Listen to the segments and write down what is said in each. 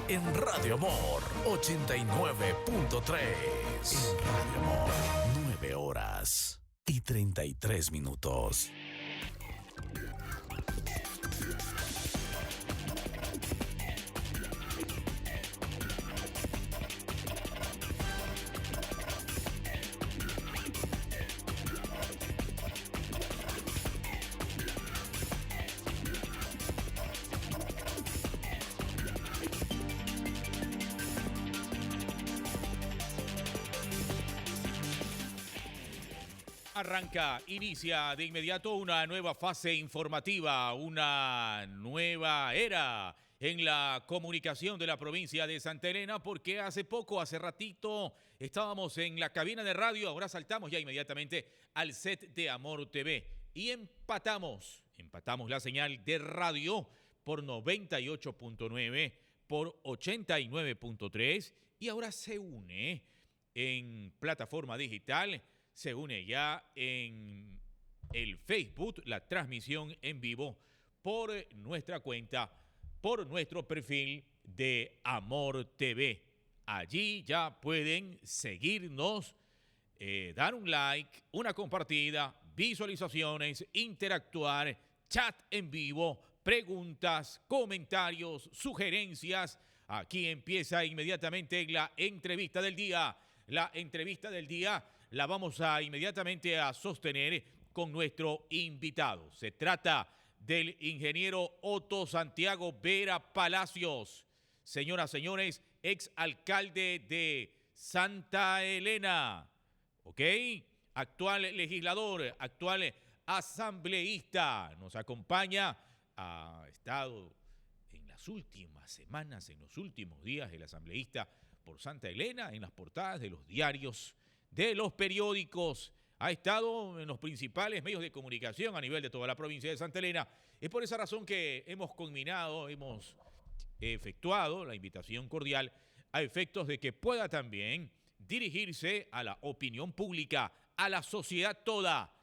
en Radio Amor 89.3. En Radio Amor, 9 horas y 33 minutos. Inicia de inmediato una nueva fase informativa, una nueva era en la comunicación de la provincia de Santa Elena, porque hace ratito, estábamos en la cabina de radio, ahora saltamos ya inmediatamente al set de Amor TV y empatamos la señal de radio por 98.9, por 89.3 y ahora se une en plataforma digital. Se une ya en el Facebook, la transmisión en vivo por nuestra cuenta, por nuestro perfil de Amor TV. Allí ya pueden seguirnos, dar un like, una compartida, visualizaciones, interactuar, chat en vivo, preguntas, comentarios, sugerencias. Aquí empieza inmediatamente la entrevista del día. La entrevista del día la vamos a inmediatamente a sostener con nuestro invitado. Se trata del ingeniero Otto Santiago Vera Palacios. Señoras, señores, exalcalde de Santa Elena, ¿ok? Actual legislador, actual asambleísta. Nos acompaña, ha estado en las últimas semanas, en los últimos días, el asambleísta por Santa Elena, en las portadas de los diarios, de los periódicos, ha estado en los principales medios de comunicación a nivel de toda la provincia de Santa Elena. Es por esa razón que hemos efectuado la invitación cordial a efectos de que pueda también dirigirse a la opinión pública, a la sociedad toda,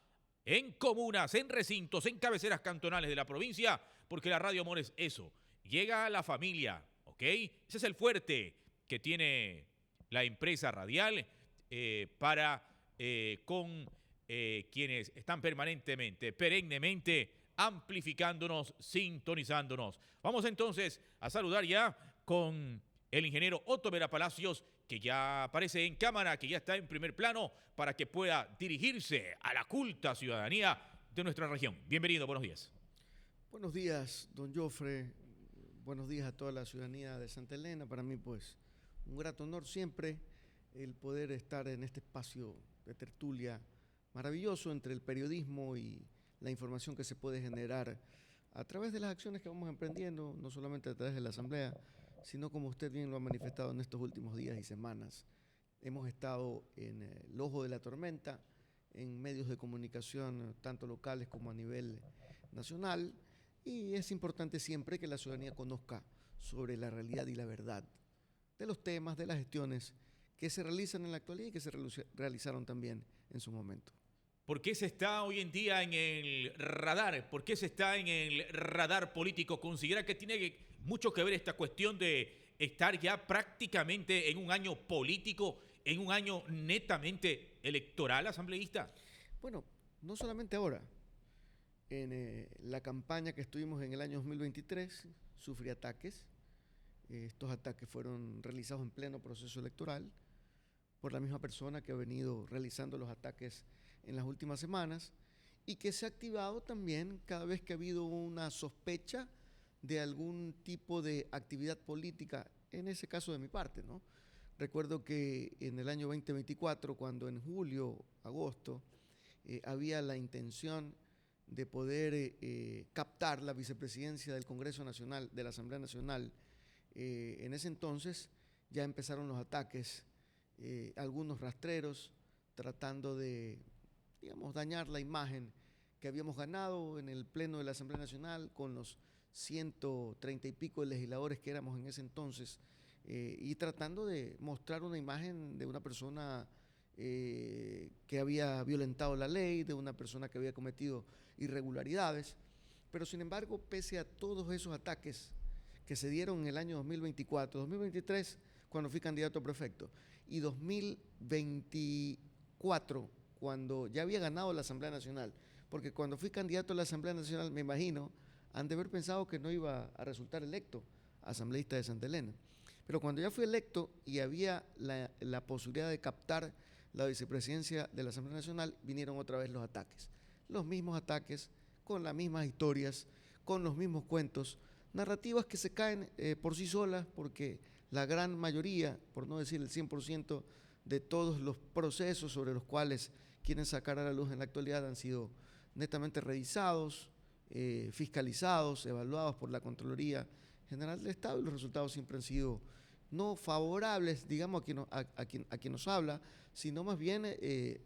en comunas, en recintos, en cabeceras cantonales de la provincia, porque la Radio Amor es eso, llega a la familia, ¿ok? Ese es el fuerte que tiene la empresa radial con quienes están perennemente amplificándonos, sintonizándonos. Vamos entonces a saludar ya con el ingeniero Otto Vera Palacios, que ya aparece en cámara, que ya está en primer plano, para que pueda dirigirse a la culta ciudadanía de nuestra región. Bienvenido, buenos días. Buenos días, don Jofre. Buenos días a toda la ciudadanía de Santa Elena. Para mí, pues, un grato honor siempre el poder estar en este espacio de tertulia maravilloso entre el periodismo y la información que se puede generar a través de las acciones que vamos emprendiendo, no solamente a través de la Asamblea, sino como usted bien lo ha manifestado en estos últimos días y semanas. Hemos estado en el ojo de la tormenta, en medios de comunicación tanto locales como a nivel nacional, y es importante siempre que la ciudadanía conozca sobre la realidad y la verdad de los temas, de las gestiones que se realizan en la actualidad y que se realizaron también en su momento. ¿Por qué se está hoy en día en el radar? ¿Por qué se está en el radar político? ¿Considera que tiene mucho que ver esta cuestión de estar ya prácticamente en un año político, en un año netamente electoral, asambleísta? Bueno, no solamente ahora. En la campaña que estuvimos en el año 2023, sufrí ataques. Estos ataques fueron realizados en pleno proceso electoral por la misma persona que ha venido realizando los ataques en las últimas semanas y que se ha activado también cada vez que ha habido una sospecha de algún tipo de actividad política, en ese caso de mi parte, ¿no? Recuerdo que en el año 2024, cuando en julio, agosto, había la intención de poder captar la vicepresidencia del Congreso Nacional, de la Asamblea Nacional, en ese entonces ya empezaron los ataques, algunos rastreros tratando de, digamos, dañar la imagen que habíamos ganado en el Pleno de la Asamblea Nacional con los 130 y pico de legisladores que éramos en ese entonces, y tratando de mostrar una imagen de una persona que había violentado la ley, de una persona que había cometido irregularidades. Pero sin embargo, pese a todos esos ataques que se dieron en el año 2024, 2023, cuando fui candidato a prefecto, y 2024, cuando ya había ganado la Asamblea Nacional, porque cuando fui candidato a la Asamblea Nacional, me imagino, han de haber pensado que no iba a resultar electo asambleísta de Santa Elena. Pero cuando ya fui electo y había la posibilidad de captar la vicepresidencia de la Asamblea Nacional, vinieron otra vez los ataques. Los mismos ataques, con las mismas historias, con los mismos cuentos, narrativas que se caen por sí solas, porque la gran mayoría, por no decir el 100%, de todos los procesos sobre los cuales quieren sacar a la luz en la actualidad han sido netamente revisados, fiscalizados, evaluados por la Contraloría General del Estado, y los resultados siempre han sido no favorables, digamos, a quien nos habla, sino más bien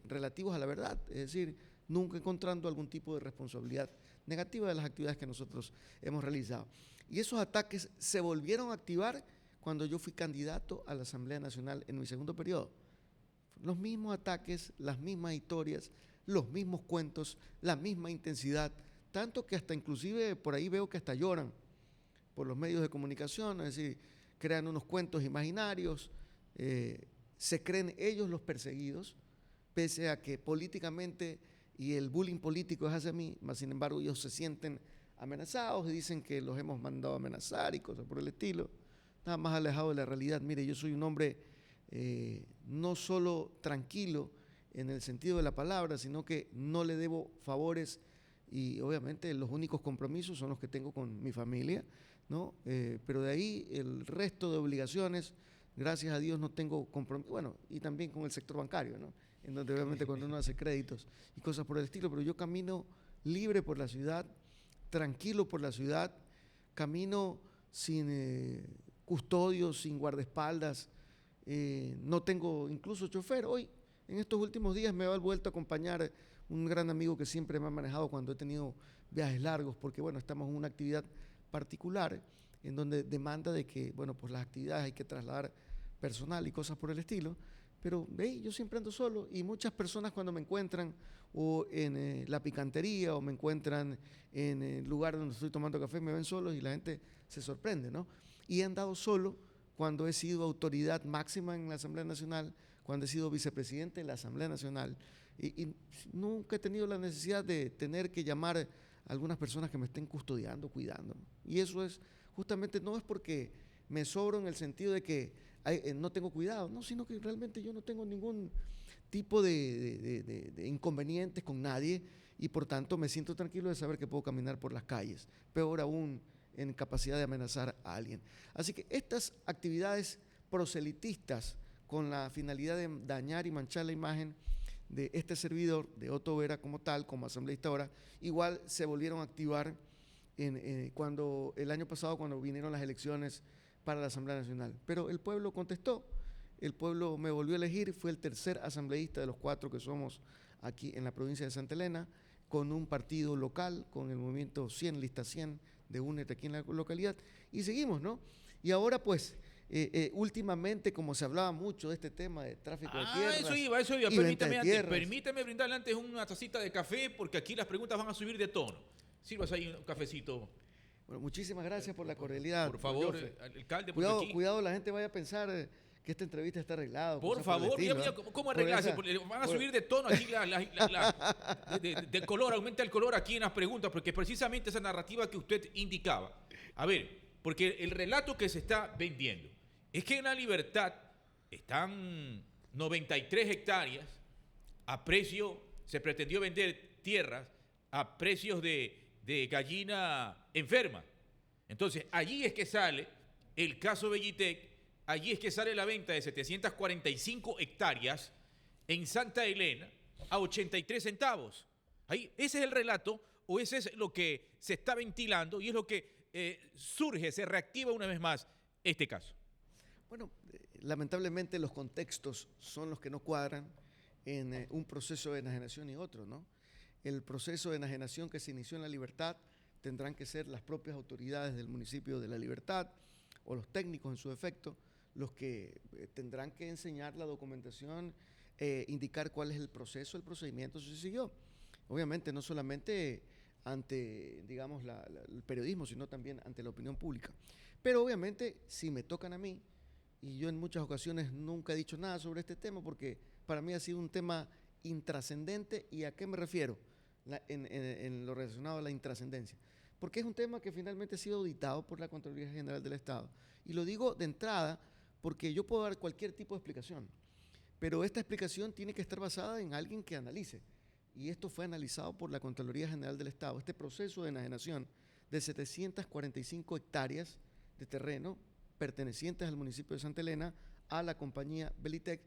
relativos a la verdad, es decir, nunca encontrando algún tipo de responsabilidad negativa de las actividades que nosotros hemos realizado. Y esos ataques se volvieron a activar cuando yo fui candidato a la Asamblea Nacional en mi segundo periodo. Los mismos ataques, las mismas historias, los mismos cuentos, la misma intensidad, tanto que hasta inclusive por ahí veo que hasta lloran por los medios de comunicación, es decir, crean unos cuentos imaginarios, se creen ellos los perseguidos, pese a que políticamente y el bullying político es hacia mí, mas sin embargo ellos se sienten amenazados y dicen que los hemos mandado a amenazar y cosas por el estilo, nada más alejado de la realidad. Mire, yo soy un hombre no solo tranquilo en el sentido de la palabra, sino que no le debo favores y obviamente los únicos compromisos son los que tengo con mi familia, ¿no? Pero de ahí el resto de obligaciones, gracias a Dios no tengo compromiso, bueno, y también con el sector bancario, ¿no? En donde obviamente cuando uno hace créditos y cosas por el estilo, pero yo camino libre por la ciudad, tranquilo por la ciudad, camino sin custodios, sin guardaespaldas, no tengo incluso chofer. Hoy, en estos últimos días, me ha vuelto a acompañar un gran amigo que siempre me ha manejado cuando he tenido viajes largos, porque bueno, estamos en una actividad particular en donde demanda de que, bueno, pues las actividades hay que trasladar personal y cosas por el estilo, pero yo siempre ando solo y muchas personas cuando me encuentran o en la picantería o me encuentran en el lugar donde estoy tomando café, me ven solos y la gente se sorprende, ¿no? Y he andado solo cuando he sido autoridad máxima en la Asamblea Nacional, cuando he sido vicepresidente de la Asamblea Nacional y nunca he tenido la necesidad de tener que llamar a algunas personas que me estén custodiando, cuidando. Y eso es justamente, no es porque me sobro en el sentido de que no tengo cuidado, no, sino que realmente yo no tengo ningún tipo de inconvenientes con nadie y por tanto me siento tranquilo de saber que puedo caminar por las calles, peor aún en capacidad de amenazar a alguien. Así que estas actividades proselitistas con la finalidad de dañar y manchar la imagen de este servidor, de Otto Vera como tal, como asambleísta ahora, igual se volvieron a activar cuando el año pasado, cuando vinieron las elecciones para la Asamblea Nacional. Pero el pueblo contestó, el pueblo me volvió a elegir, fue el tercer asambleísta de los 4 que somos aquí en la provincia de Santa Elena, con un partido local, con el movimiento 100, lista 100 de UNET aquí en la localidad, y seguimos, ¿no? Y ahora pues, últimamente, como se hablaba mucho de este tema de tráfico de tierras. Eso iba. Permítame brindarle antes una tacita de café, porque aquí las preguntas van a subir de tono. Sírvase ahí un cafecito. Bueno, muchísimas gracias por la cordialidad. Por favor, alcalde. Cuidado, la gente vaya a pensar que esta entrevista está arreglada. Por favor, ¿cómo arreglarse? Van a subir de tono aquí de color, aumenta el color aquí en las preguntas, porque precisamente esa narrativa que usted indicaba. A ver, porque el relato que se está vendiendo es que en La Libertad están 93 hectáreas a precio, se pretendió vender tierras a precios de gallina enferma. Entonces, allí es que sale el caso Bellitec, allí es que sale la venta de 745 hectáreas en Santa Elena a 83 centavos. Ahí, ese es el relato, o ese es lo que se está ventilando y es lo que surge, se reactiva una vez más este caso. Bueno, lamentablemente los contextos son los que no cuadran en un proceso de enajenación y otro, ¿no? El proceso de enajenación que se inició en La Libertad tendrán que ser las propias autoridades del municipio de La Libertad o los técnicos en su defecto los que tendrán que enseñar la documentación, indicar cuál es el proceso, el procedimiento que se siguió. Obviamente no solamente ante, digamos, el periodismo, sino también ante la opinión pública. Pero obviamente, si me tocan a mí, y yo en muchas ocasiones nunca he dicho nada sobre este tema, porque para mí ha sido un tema intrascendente. ¿Y a qué me refiero en lo relacionado a la intrascendencia? Porque es un tema que finalmente ha sido auditado por la Contraloría General del Estado. Y lo digo de entrada porque yo puedo dar cualquier tipo de explicación, pero esta explicación tiene que estar basada en alguien que analice. Y esto fue analizado por la Contraloría General del Estado. Este proceso de enajenación de 745 hectáreas de terreno pertenecientes al municipio de Santa Elena a la compañía Belitec,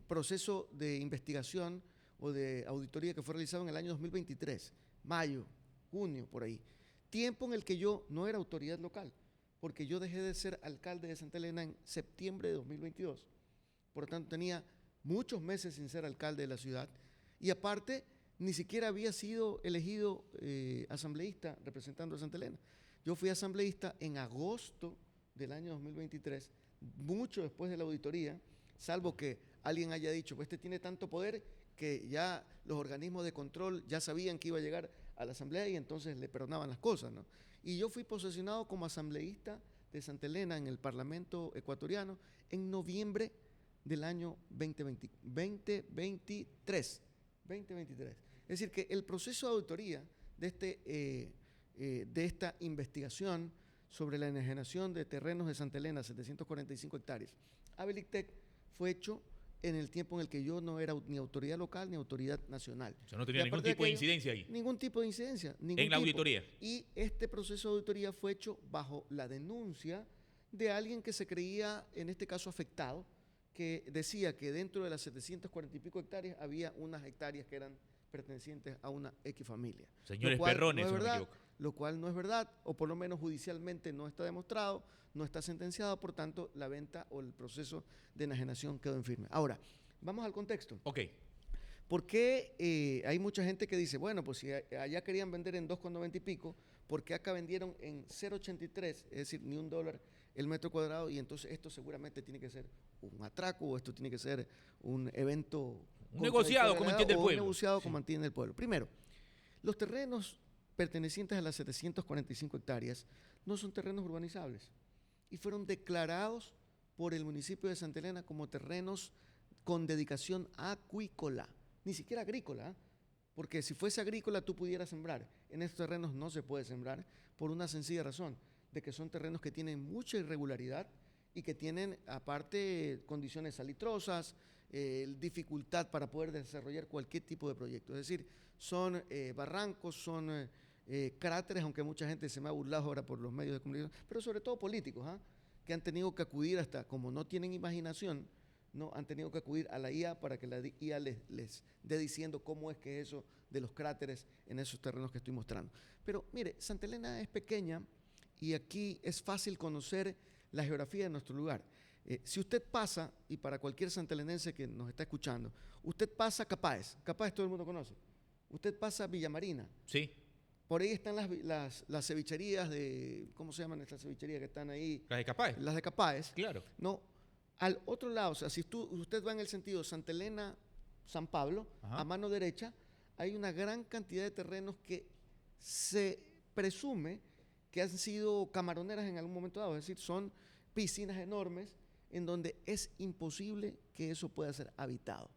proceso de investigación o de auditoría que fue realizado en el año 2023, mayo, junio, por ahí. Tiempo en el que yo no era autoridad local, porque yo dejé de ser alcalde de Santa Elena en septiembre de 2022. Por lo tanto, tenía muchos meses sin ser alcalde de la ciudad y aparte ni siquiera había sido elegido asambleísta representando a Santa Elena. Yo fui asambleísta en agosto del año 2023, mucho después de la auditoría, salvo que alguien haya dicho, pues este tiene tanto poder que ya los organismos de control ya sabían que iba a llegar a la asamblea y entonces le perdonaban las cosas, ¿no? Y yo fui posesionado como asambleísta de Santa Elena en el Parlamento ecuatoriano en noviembre del año 2023. Es decir, que el proceso de auditoría de esta investigación sobre la enajenación de terrenos de Santa Elena, 745 hectáreas, a Belitec, fue hecho en el tiempo en el que yo no era ni autoridad local ni autoridad nacional. O sea, no tenía ningún tipo de incidencia ahí. Ningún tipo de incidencia. En la auditoría. Y este proceso de auditoría fue hecho bajo la denuncia de alguien que se creía, en este caso, afectado, que decía que dentro de las 740 y pico hectáreas había unas hectáreas que eran pertenecientes a una X familia. Señores perrones, no es verdad, si no me equivoco. lo cual no es verdad, o por lo menos judicialmente no está demostrado, no está sentenciado, por tanto, la venta o el proceso de enajenación quedó en firme. Ahora, vamos al contexto. Ok. ¿Por qué hay mucha gente que dice, bueno, pues si allá querían vender en 2,90 y pico, ¿por qué acá vendieron en 0,83, es decir, ni $1 el metro cuadrado? Y entonces esto seguramente tiene que ser un atraco, o esto tiene que ser un evento... Un negociado, como entiende el pueblo. Un negociado, sí, como entiende el pueblo. Primero, los terrenos pertenecientes a las 745 hectáreas no son terrenos urbanizables y fueron declarados por el municipio de Santa Elena como terrenos con dedicación acuícola, ni siquiera agrícola, porque si fuese agrícola tú pudieras sembrar. En estos terrenos no se puede sembrar por una sencilla razón, de que son terrenos que tienen mucha irregularidad y que tienen aparte condiciones salitrosas, dificultad para poder desarrollar cualquier tipo de proyecto. Es decir, son barrancos, son cráteres, aunque mucha gente se me ha burlado ahora por los medios de comunicación, pero sobre todo políticos, que han tenido que acudir hasta, como no tienen imaginación, ¿no? Han tenido que acudir a la IA para que la IA les dé diciendo cómo es que eso de los cráteres en esos terrenos que estoy mostrando. Pero mire, Santa Elena es pequeña y aquí es fácil conocer la geografía de nuestro lugar. Si usted pasa, y para cualquier santelenense que nos está escuchando, usted pasa Capáez todo el mundo conoce. Usted pasa Villa Marina. Sí. Por ahí están las cevicherías de, ¿cómo se llaman estas cevicherías que están ahí? Las de Capáez. Las de Capáez. Claro. No, al otro lado, o sea, si usted va en el sentido Santa Elena, San Pablo, Ajá. a mano derecha, hay una gran cantidad de terrenos que se presume que han sido camaroneras en algún momento dado, es decir, son piscinas enormes en donde es imposible que eso pueda ser habitado.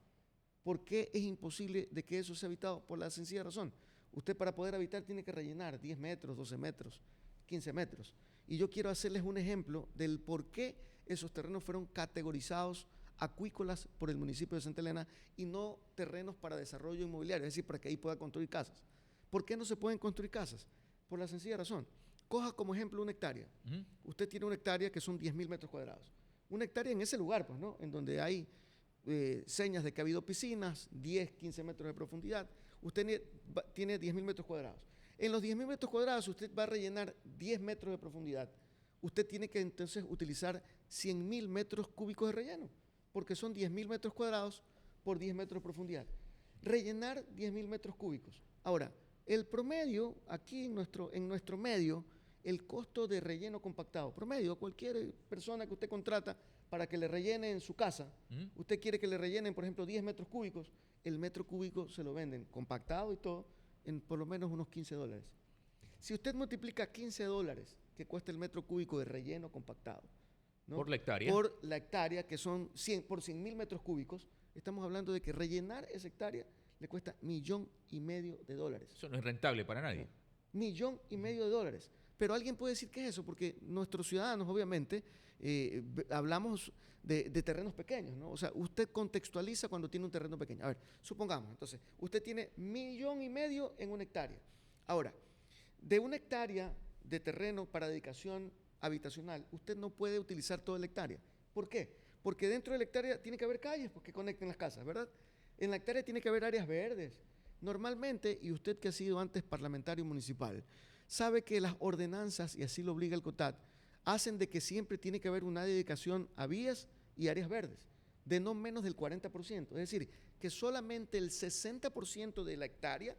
¿Por qué es imposible de que eso sea habitado? Por la sencilla razón. Usted para poder habitar tiene que rellenar 10 metros, 12 metros, 15 metros. Y yo quiero hacerles un ejemplo del por qué esos terrenos fueron categorizados acuícolas por el municipio de Santa Elena y no terrenos para desarrollo inmobiliario, es decir, para que ahí pueda construir casas. ¿Por qué no se pueden construir casas? Por la sencilla razón. Coja como ejemplo una hectárea. Usted tiene una hectárea que son 10.000 metros cuadrados. Una hectárea en ese lugar, pues, ¿no? En donde hay señas de que ha habido piscinas, 10, 15 metros de profundidad. Usted tiene 10.000 metros cuadrados. En los 10.000 metros cuadrados usted va a rellenar 10 metros de profundidad. Usted tiene que entonces utilizar 100.000 metros cúbicos de relleno, porque son 10.000 metros cuadrados por 10 metros de profundidad. Rellenar 10.000 metros cúbicos. Ahora, el promedio, aquí en nuestro medio, el costo de relleno compactado, promedio, cualquier persona que usted contrata para que le rellene en su casa, usted quiere que le rellenen, por ejemplo, 10 metros cúbicos, el metro cúbico se lo venden compactado y todo en por lo menos unos $15. Si usted multiplica $15, que cuesta el metro cúbico de relleno compactado, ¿no? ¿Por la hectárea? Por la hectárea, que son 100, por 100.000 metros cúbicos, estamos hablando de que rellenar esa hectárea le cuesta $1,500,000. Eso no es rentable para nadie. $1,500,000. Pero alguien puede decir, ¿qué es eso? Porque nuestros ciudadanos, obviamente, hablamos de terrenos pequeños, ¿no? O sea, usted contextualiza cuando tiene un terreno pequeño. A ver, supongamos, entonces, usted tiene 1,500,000 en una hectárea. Ahora, de una hectárea de terreno para dedicación habitacional, usted no puede utilizar toda la hectárea. ¿Por qué? Porque dentro de la hectárea tiene que haber calles que conecten las casas, ¿verdad? En la hectárea tiene que haber áreas verdes. Normalmente, y usted que ha sido antes parlamentario municipal, sabe que las ordenanzas, y así lo obliga el COTAD, hacen de que siempre tiene que haber una dedicación a vías y áreas verdes, de no menos del 40%. Es decir, que solamente el 60% de la hectárea,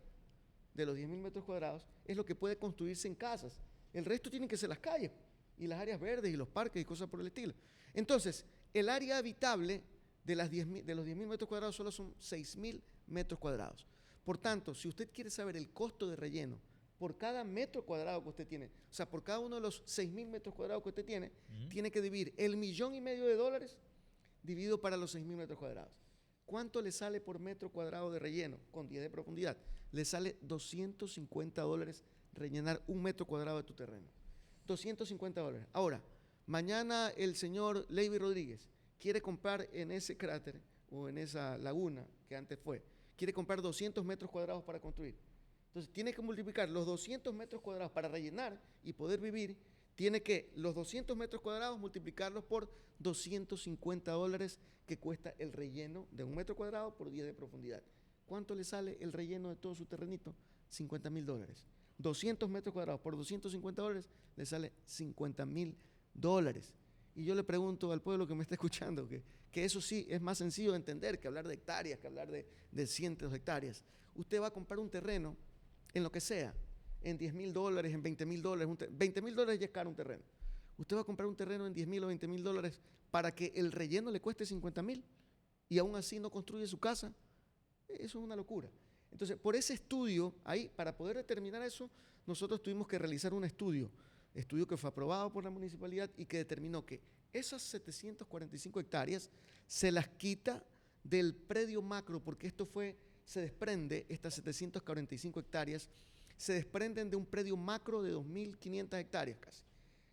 de los 10.000 metros cuadrados, es lo que puede construirse en casas. El resto tienen que ser las calles, y las áreas verdes, y los parques, y cosas por el estilo. Entonces, el área habitable de los 10.000 metros cuadrados solo son 6.000 metros cuadrados. Por tanto, si usted quiere saber el costo de relleno por cada metro cuadrado que usted tiene, o sea, por cada uno de los 6.000 metros cuadrados que usted tiene, tiene que dividir el $1,500,000 dividido para los 6.000 metros cuadrados. ¿Cuánto le sale por metro cuadrado de relleno con 10 de profundidad? Le sale $250 rellenar un metro cuadrado de tu terreno. $250. Ahora, mañana el señor Leyvi Rodríguez quiere comprar en ese cráter o en esa laguna que antes fue, quiere comprar 200 metros cuadrados para construir. Entonces, tiene que multiplicar los 200 metros cuadrados para rellenar y poder vivir, tiene que los 200 metros cuadrados multiplicarlos por $250 que cuesta el relleno de un metro cuadrado por 10 de profundidad. ¿Cuánto le sale el relleno de todo su terrenito? $50,000. 200 metros cuadrados por $250 le sale $50,000. Y yo le pregunto al pueblo que me está escuchando que eso sí es más sencillo de entender que hablar de hectáreas, que hablar de cientos de hectáreas. Usted va a comprar un terreno en lo que sea, en $10,000, en $20,000. $20,000 ya es caro un terreno. Usted va a comprar un terreno en $10,000 o $20,000 para que el relleno le cueste $50,000 y aún así no construye su casa. Eso es una locura. Entonces, por ese estudio, ahí, para poder determinar eso, nosotros tuvimos que realizar un estudio que fue aprobado por la municipalidad y que determinó que esas 745 hectáreas se las quita del predio macro, porque estas 745 hectáreas se desprenden de un predio macro de 2.500 hectáreas casi,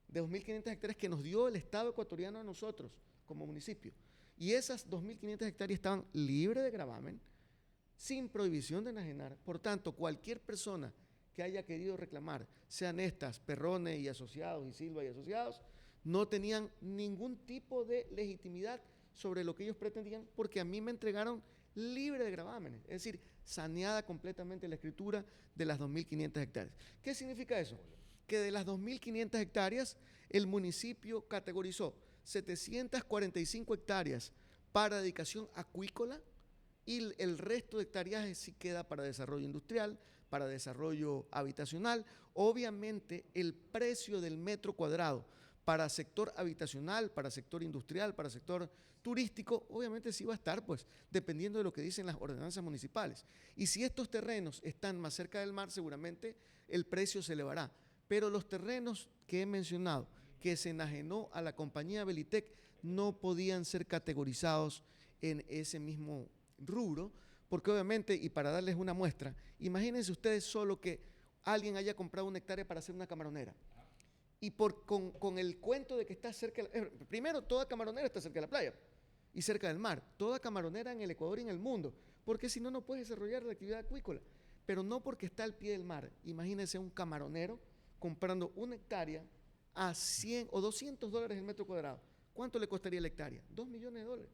de 2.500 hectáreas que nos dio el Estado ecuatoriano a nosotros como municipio. Y esas 2.500 hectáreas estaban libres de gravamen, sin prohibición de enajenar. Por tanto, cualquier persona que haya querido reclamar, sean estas, Perrone y Asociados y Silva y Asociados, no tenían ningún tipo de legitimidad sobre lo que ellos pretendían, porque a mí me entregaron libre de gravámenes, es decir, saneada completamente la escritura de las 2.500 hectáreas. ¿Qué significa eso? Que de las 2.500 hectáreas, el municipio categorizó 745 hectáreas para dedicación acuícola, y el resto de hectáreas sí queda para desarrollo industrial, para desarrollo habitacional. Obviamente, el precio del metro cuadrado para sector habitacional, para sector industrial, para sector turístico, obviamente sí va a estar, pues, dependiendo de lo que dicen las ordenanzas municipales. Y si estos terrenos están más cerca del mar, seguramente el precio se elevará. Pero los terrenos que he mencionado, que se enajenó a la compañía Belitec, no podían ser categorizados en ese mismo rubro, porque obviamente, y para darles una muestra, imagínense ustedes solo que alguien haya comprado una hectárea para hacer una camaronera, y con el cuento de que está cerca, primero, toda camaronera está cerca de la playa y cerca del mar, toda camaronera en el Ecuador y en el mundo, porque si no, no puedes desarrollar la actividad acuícola, pero no porque está al pie del mar. Imagínense un camaronero comprando una hectárea a $100 o $200 el metro cuadrado. ¿Cuánto le costaría la hectárea? $2,000,000.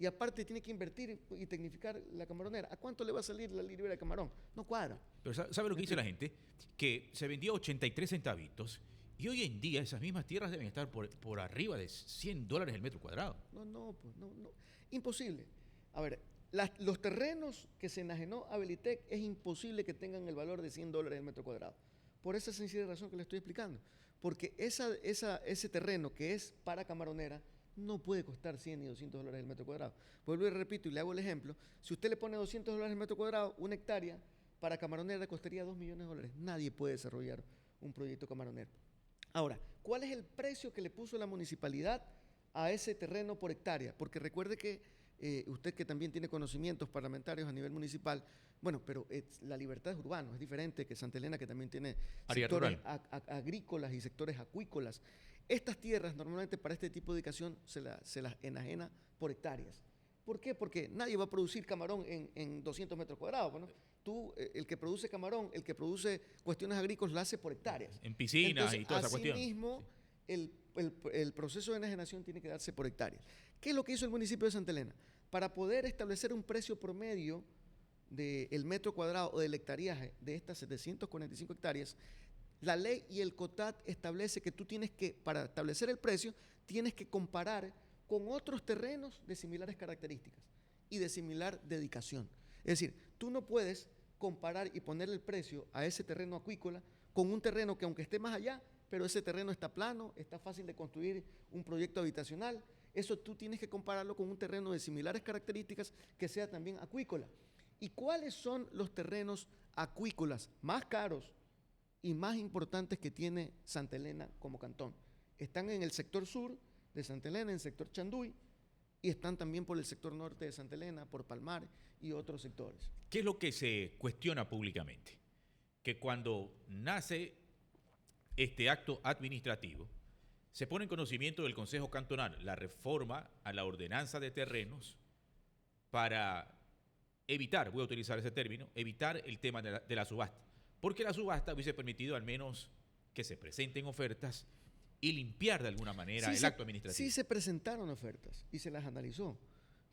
Y aparte tiene que invertir y tecnificar la camaronera. ¿A cuánto le va a salir la libra de camarón? No cuadra. Pero ¿sabe lo que dice la gente? Que se vendía 83 centavitos y hoy en día esas mismas tierras deben estar por arriba de $100 el metro cuadrado. No. Imposible. A ver, los terrenos que se enajenó a Belitec es imposible que tengan el valor de $100 el metro cuadrado. Por esa sencilla razón que le estoy explicando. Porque ese terreno que es para camaronera no puede costar $100 ni $200 el metro cuadrado. Vuelvo y repito y le hago el ejemplo. Si usted le pone $200 el metro cuadrado, una hectárea para camaronera costaría $2,000,000. Nadie puede desarrollar un proyecto camaronero. Ahora, ¿cuál es el precio que le puso la municipalidad a ese terreno por hectárea? Porque recuerde que usted que también tiene conocimientos parlamentarios a nivel municipal, bueno, pero la libertad es urbano, es diferente que Santa Elena, que también tiene Área sectores rural. agrícolas y sectores acuícolas. Estas tierras normalmente para este tipo de dedicación se las enajena por hectáreas. ¿Por qué? Porque nadie va a producir camarón en 200 metros cuadrados, ¿no? Tú, el que produce camarón, el que produce cuestiones agrícolas, lo hace por hectáreas. En piscinas. Entonces, y toda esa cuestión. Asimismo, el proceso de enajenación tiene que darse por hectáreas. ¿Qué es lo que hizo el municipio de Santa Elena? Para poder establecer un precio promedio del metro cuadrado o del hectareaje de estas 745 hectáreas, la ley y el COTAD establece que tú tienes que, para establecer el precio, tienes que comparar con otros terrenos de similares características y de similar dedicación. Es decir, tú no puedes comparar y poner el precio a ese terreno acuícola con un terreno que aunque esté más allá, pero ese terreno está plano, está fácil de construir un proyecto habitacional. Eso tú tienes que compararlo con un terreno de similares características que sea también acuícola. ¿Y cuáles son los terrenos acuícolas más caros y más importantes que tiene Santa Elena como cantón? Están en el sector sur de Santa Elena, en el sector Chanduy, y están también por el sector norte de Santa Elena, por Palmar y otros sectores. ¿Qué es lo que se cuestiona públicamente? Que cuando nace este acto administrativo, se pone en conocimiento del Consejo Cantonal la reforma a la ordenanza de terrenos para evitar, voy a utilizar ese término, evitar el tema de la subasta. Porque la subasta hubiese permitido al menos que se presenten ofertas y limpiar de alguna manera el acto administrativo. Sí se presentaron ofertas y se las analizó,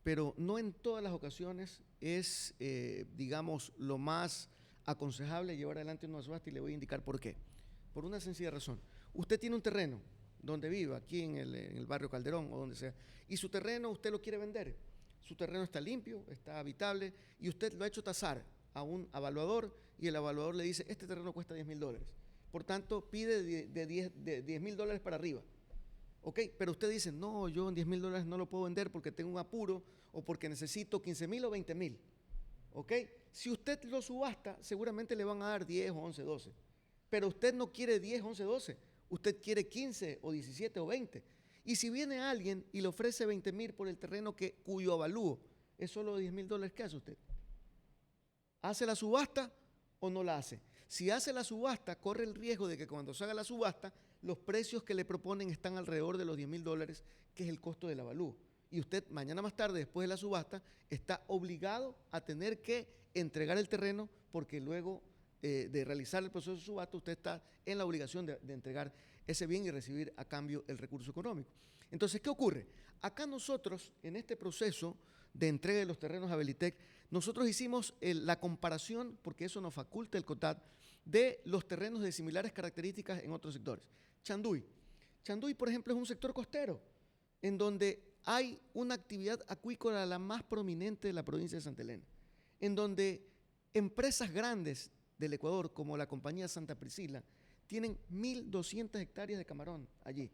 pero no en todas las ocasiones es, digamos, lo más aconsejable llevar adelante una subasta, y le voy a indicar por qué. Por una sencilla razón. Usted tiene un terreno donde viva, aquí en el barrio Calderón o donde sea, y su terreno usted lo quiere vender. Su terreno está limpio, está habitable, y usted lo ha hecho tasar a un evaluador, y el evaluador le dice, este terreno cuesta $10,000. Por tanto, pide de $10,000 para arriba. ¿Ok? Pero usted dice, no, yo en $10,000 no lo puedo vender porque tengo un apuro o porque necesito 15,000 o 20,000. ¿Ok? Si usted lo subasta, seguramente le van a dar 10 o 11, 12. Pero usted no quiere 10, 11, 12. Usted quiere 15 o 17 o 20. Y si viene alguien y le ofrece 20,000 por el terreno cuyo avalúo es solo $10,000, ¿qué hace usted? ¿Hace la subasta o no la hace? Si hace la subasta, corre el riesgo de que cuando se haga la subasta, los precios que le proponen están alrededor de los $10,000, que es el costo del avalúo. Y usted mañana más tarde, después de la subasta, está obligado a tener que entregar el terreno, porque luego de realizar el proceso de subasta, usted está en la obligación de entregar ese bien y recibir a cambio el recurso económico. Entonces, ¿qué ocurre? Acá nosotros, en este proceso de entrega de los terrenos a Belitec, nosotros hicimos la comparación, porque eso nos faculta el COTAD, de los terrenos de similares características en otros sectores. Chanduy. Chanduy, por ejemplo, es un sector costero, en donde hay una actividad acuícola la más prominente de la provincia de Santa Elena, en donde empresas grandes del Ecuador, como la compañía Santa Priscila, tienen 1.200 hectáreas de camarón allí.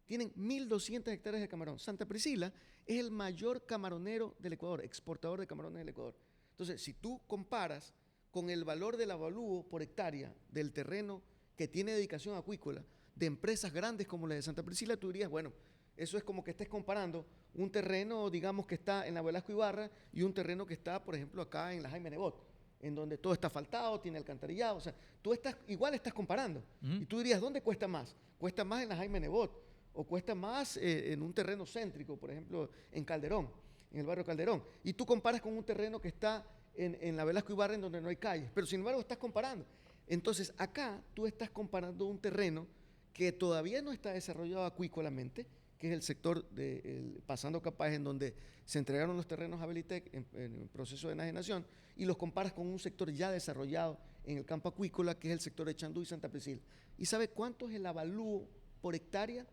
Tienen 1.200 hectáreas de camarón. Santa Priscila es el mayor camaronero del Ecuador, exportador de camarones del Ecuador. Entonces, si tú comparas con el valor del avalúo por hectárea del terreno que tiene dedicación acuícola de empresas grandes como la de Santa Priscila, tú dirías, bueno, eso es como que estés comparando un terreno, digamos, que está en la Velasco Ibarra y un terreno que está, por ejemplo, acá en la Jaime Nebot, en donde todo está asfaltado, tiene alcantarillado. O sea, tú igual estás comparando. Y tú dirías, ¿dónde cuesta más? Cuesta más en la Jaime Nebot, o cuesta más en un terreno céntrico, por ejemplo, en Calderón, en el barrio Calderón. Y tú comparas con un terreno que está en la Velasco Ibarra, en donde no hay calles. Pero sin embargo estás comparando. Entonces, acá tú estás comparando un terreno que todavía no está desarrollado acuícolamente, que es el sector de Pasando Capaz, en donde se entregaron los terrenos a Belitec en proceso de enajenación, y los comparas con un sector ya desarrollado en el campo acuícola, que es el sector de Chanduy y Santa Priscila. ¿Y sabe cuánto es el avalúo por hectárea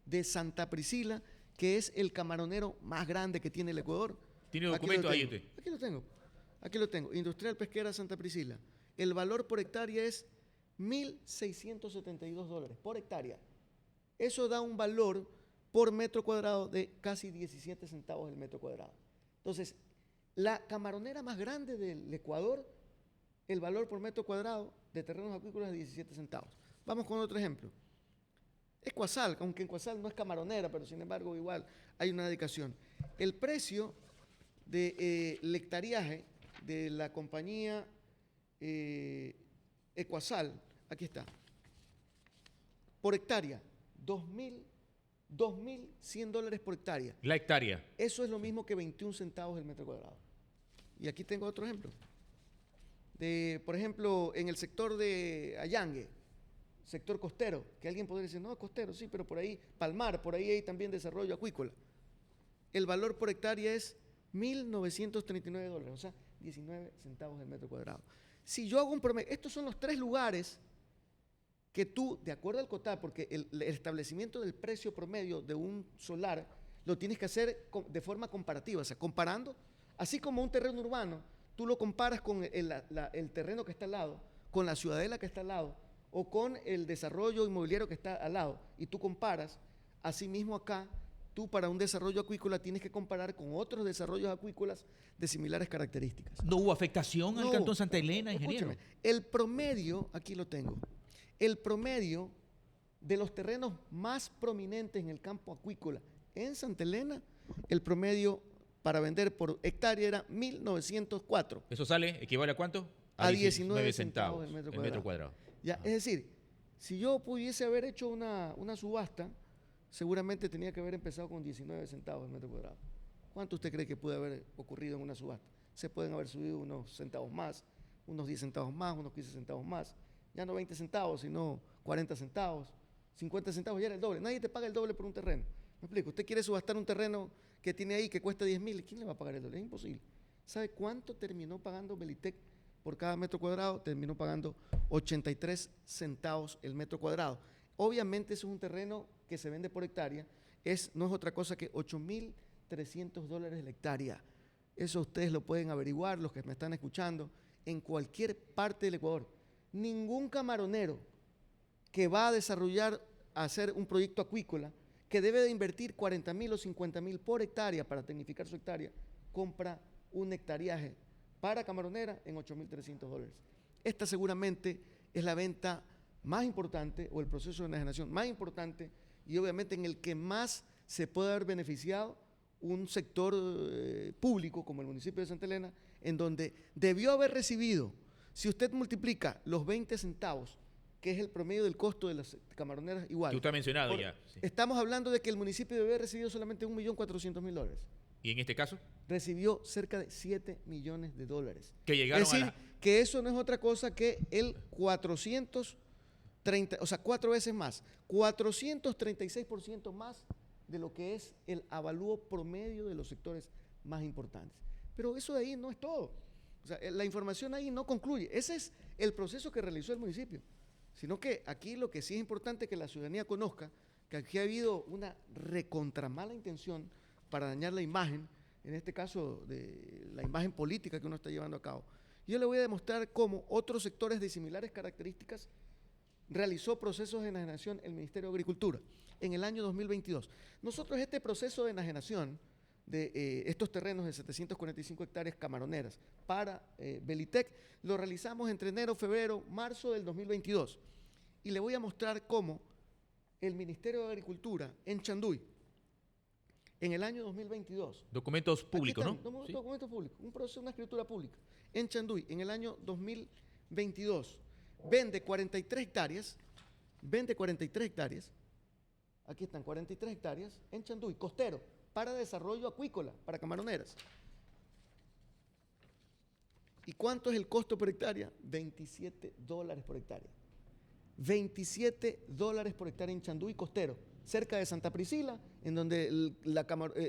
de Santa Priscila, que es el camaronero más grande que tiene el Ecuador? ¿Tiene documento ahí usted? Aquí lo tengo. Industrial Pesquera Santa Priscila. El valor por hectárea es $1,672 por hectárea. Eso da un valor por metro cuadrado de casi 17 centavos el metro cuadrado. Entonces, la camaronera más grande del Ecuador, el valor por metro cuadrado de terrenos acuícolas es 17 centavos. Vamos con otro ejemplo. Ecuasal, aunque Ecuasal no es camaronera, pero sin embargo igual hay una dedicación. El precio de hectariaje de la compañía Ecuasal, aquí está, por hectárea, $2.100 por hectárea. La hectárea. Eso es lo mismo que 21 centavos el metro cuadrado. Y aquí tengo otro ejemplo. Por ejemplo, en el sector de Allangue, sector costero, que alguien podría decir, no, costero, sí, pero por ahí, Palmar, por ahí hay también desarrollo acuícola. El valor por hectárea es $1.939, o sea, 19 centavos el metro cuadrado. Si yo hago un promedio, estos son los 3 lugares que tú, de acuerdo al COTAD, porque el establecimiento del precio promedio de un solar lo tienes que hacer de forma comparativa, o sea, comparando, así como un terreno urbano, tú lo comparas con el terreno que está al lado, con la ciudadela que está al lado, o con el desarrollo inmobiliario que está al lado, y tú comparas, asimismo acá, tú para un desarrollo acuícola tienes que comparar con otros desarrollos acuícolas de similares características. ¿No hubo afectación al Cantón Santa Elena, ingeniero? Escúchame, el promedio, aquí lo tengo, el promedio de los terrenos más prominentes en el campo acuícola en Santa Elena, el promedio para vender por hectárea era 1.904. ¿Eso equivale a cuánto? A 19 centavos el metro cuadrado. Ya, es decir, si yo pudiese haber hecho una subasta, seguramente tenía que haber empezado con 19 centavos el metro cuadrado. ¿Cuánto usted cree que puede haber ocurrido en una subasta? Se pueden haber subido unos centavos más, unos 10 centavos más, unos 15 centavos más. Ya no 20 centavos, sino 40 centavos, 50 centavos, ya era el doble. Nadie te paga el doble por un terreno. ¿Me explico? Usted quiere subastar un terreno que tiene ahí que cuesta 10.000, ¿quién le va a pagar el doble? Es imposible. ¿Sabe cuánto terminó pagando Belitec por cada metro cuadrado? Terminó pagando 83 centavos el metro cuadrado. Obviamente eso es un terreno que se vende por hectárea, no es otra cosa que $8.300 la hectárea. Eso ustedes lo pueden averiguar, los que me están escuchando, en cualquier parte del Ecuador. Ningún camaronero que va a hacer un proyecto acuícola, que debe de invertir 40.000 o 50.000 por hectárea para tecnificar su hectárea, compra un hectariaje para camaronera en $8.300. Esta seguramente es la venta más importante o el proceso de enajenación más importante y obviamente en el que más se puede haber beneficiado un sector público como el municipio de Santa Elena, en donde debió haber recibido, si usted multiplica los 20 centavos, que es el promedio del costo de las camaroneras, igual. Que usted ha mencionado ya. Sí. Estamos hablando de que el municipio debe haber recibido solamente $1.400.000. ¿Y en este caso? Recibió cerca de $7 millones. Que llegaron es decir, que eso no es otra cosa que el 430, o sea, 4 veces más, 436% más de lo que es el avalúo promedio de los sectores más importantes. Pero eso de ahí no es todo. O sea, la información ahí no concluye. Ese es el proceso que realizó el municipio. Sino que aquí lo que sí es importante que la ciudadanía conozca, que aquí ha habido una recontramala intención para dañar la imagen, en este caso de la imagen política que uno está llevando a cabo. Yo le voy a demostrar cómo otros sectores de similares características realizó procesos de enajenación el Ministerio de Agricultura en el año 2022. Nosotros este proceso de enajenación de estos terrenos de 745 hectáreas camaroneras para Belitec lo realizamos entre enero, febrero, marzo del 2022. Y le voy a mostrar cómo el Ministerio de Agricultura en Chanduy, en el año 2022. Documentos públicos, ¿no? Sí. Documentos públicos, un proceso, una escritura pública. En Chanduy, en el año 2022, vende 43 hectáreas, aquí están 43 hectáreas, en Chanduy, costero, para desarrollo acuícola, para camaroneras. ¿Y cuánto es el costo por hectárea? $27 por hectárea. $27 por hectárea en Chanduy, costero, cerca de Santa Priscila, en donde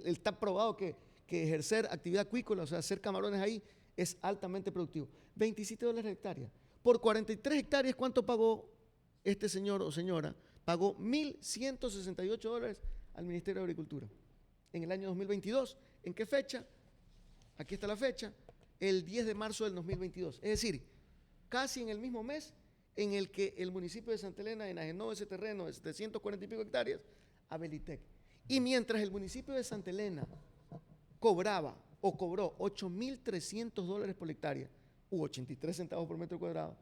está probado que ejercer actividad acuícola, o sea, hacer camarones ahí, es altamente productivo. $27 la hectárea. Por 43 hectáreas, ¿cuánto pagó este señor o señora? Pagó $1.168 al Ministerio de Agricultura. En el año 2022, ¿en qué fecha? Aquí está la fecha, el 10 de marzo del 2022. Es decir, casi en el mismo mes en el que el municipio de Santa Elena enajenó ese terreno de 740 y pico hectáreas a Belitec. Y mientras el municipio de Santa Elena cobró $8.300 por hectárea, u 83 centavos por metro cuadrado,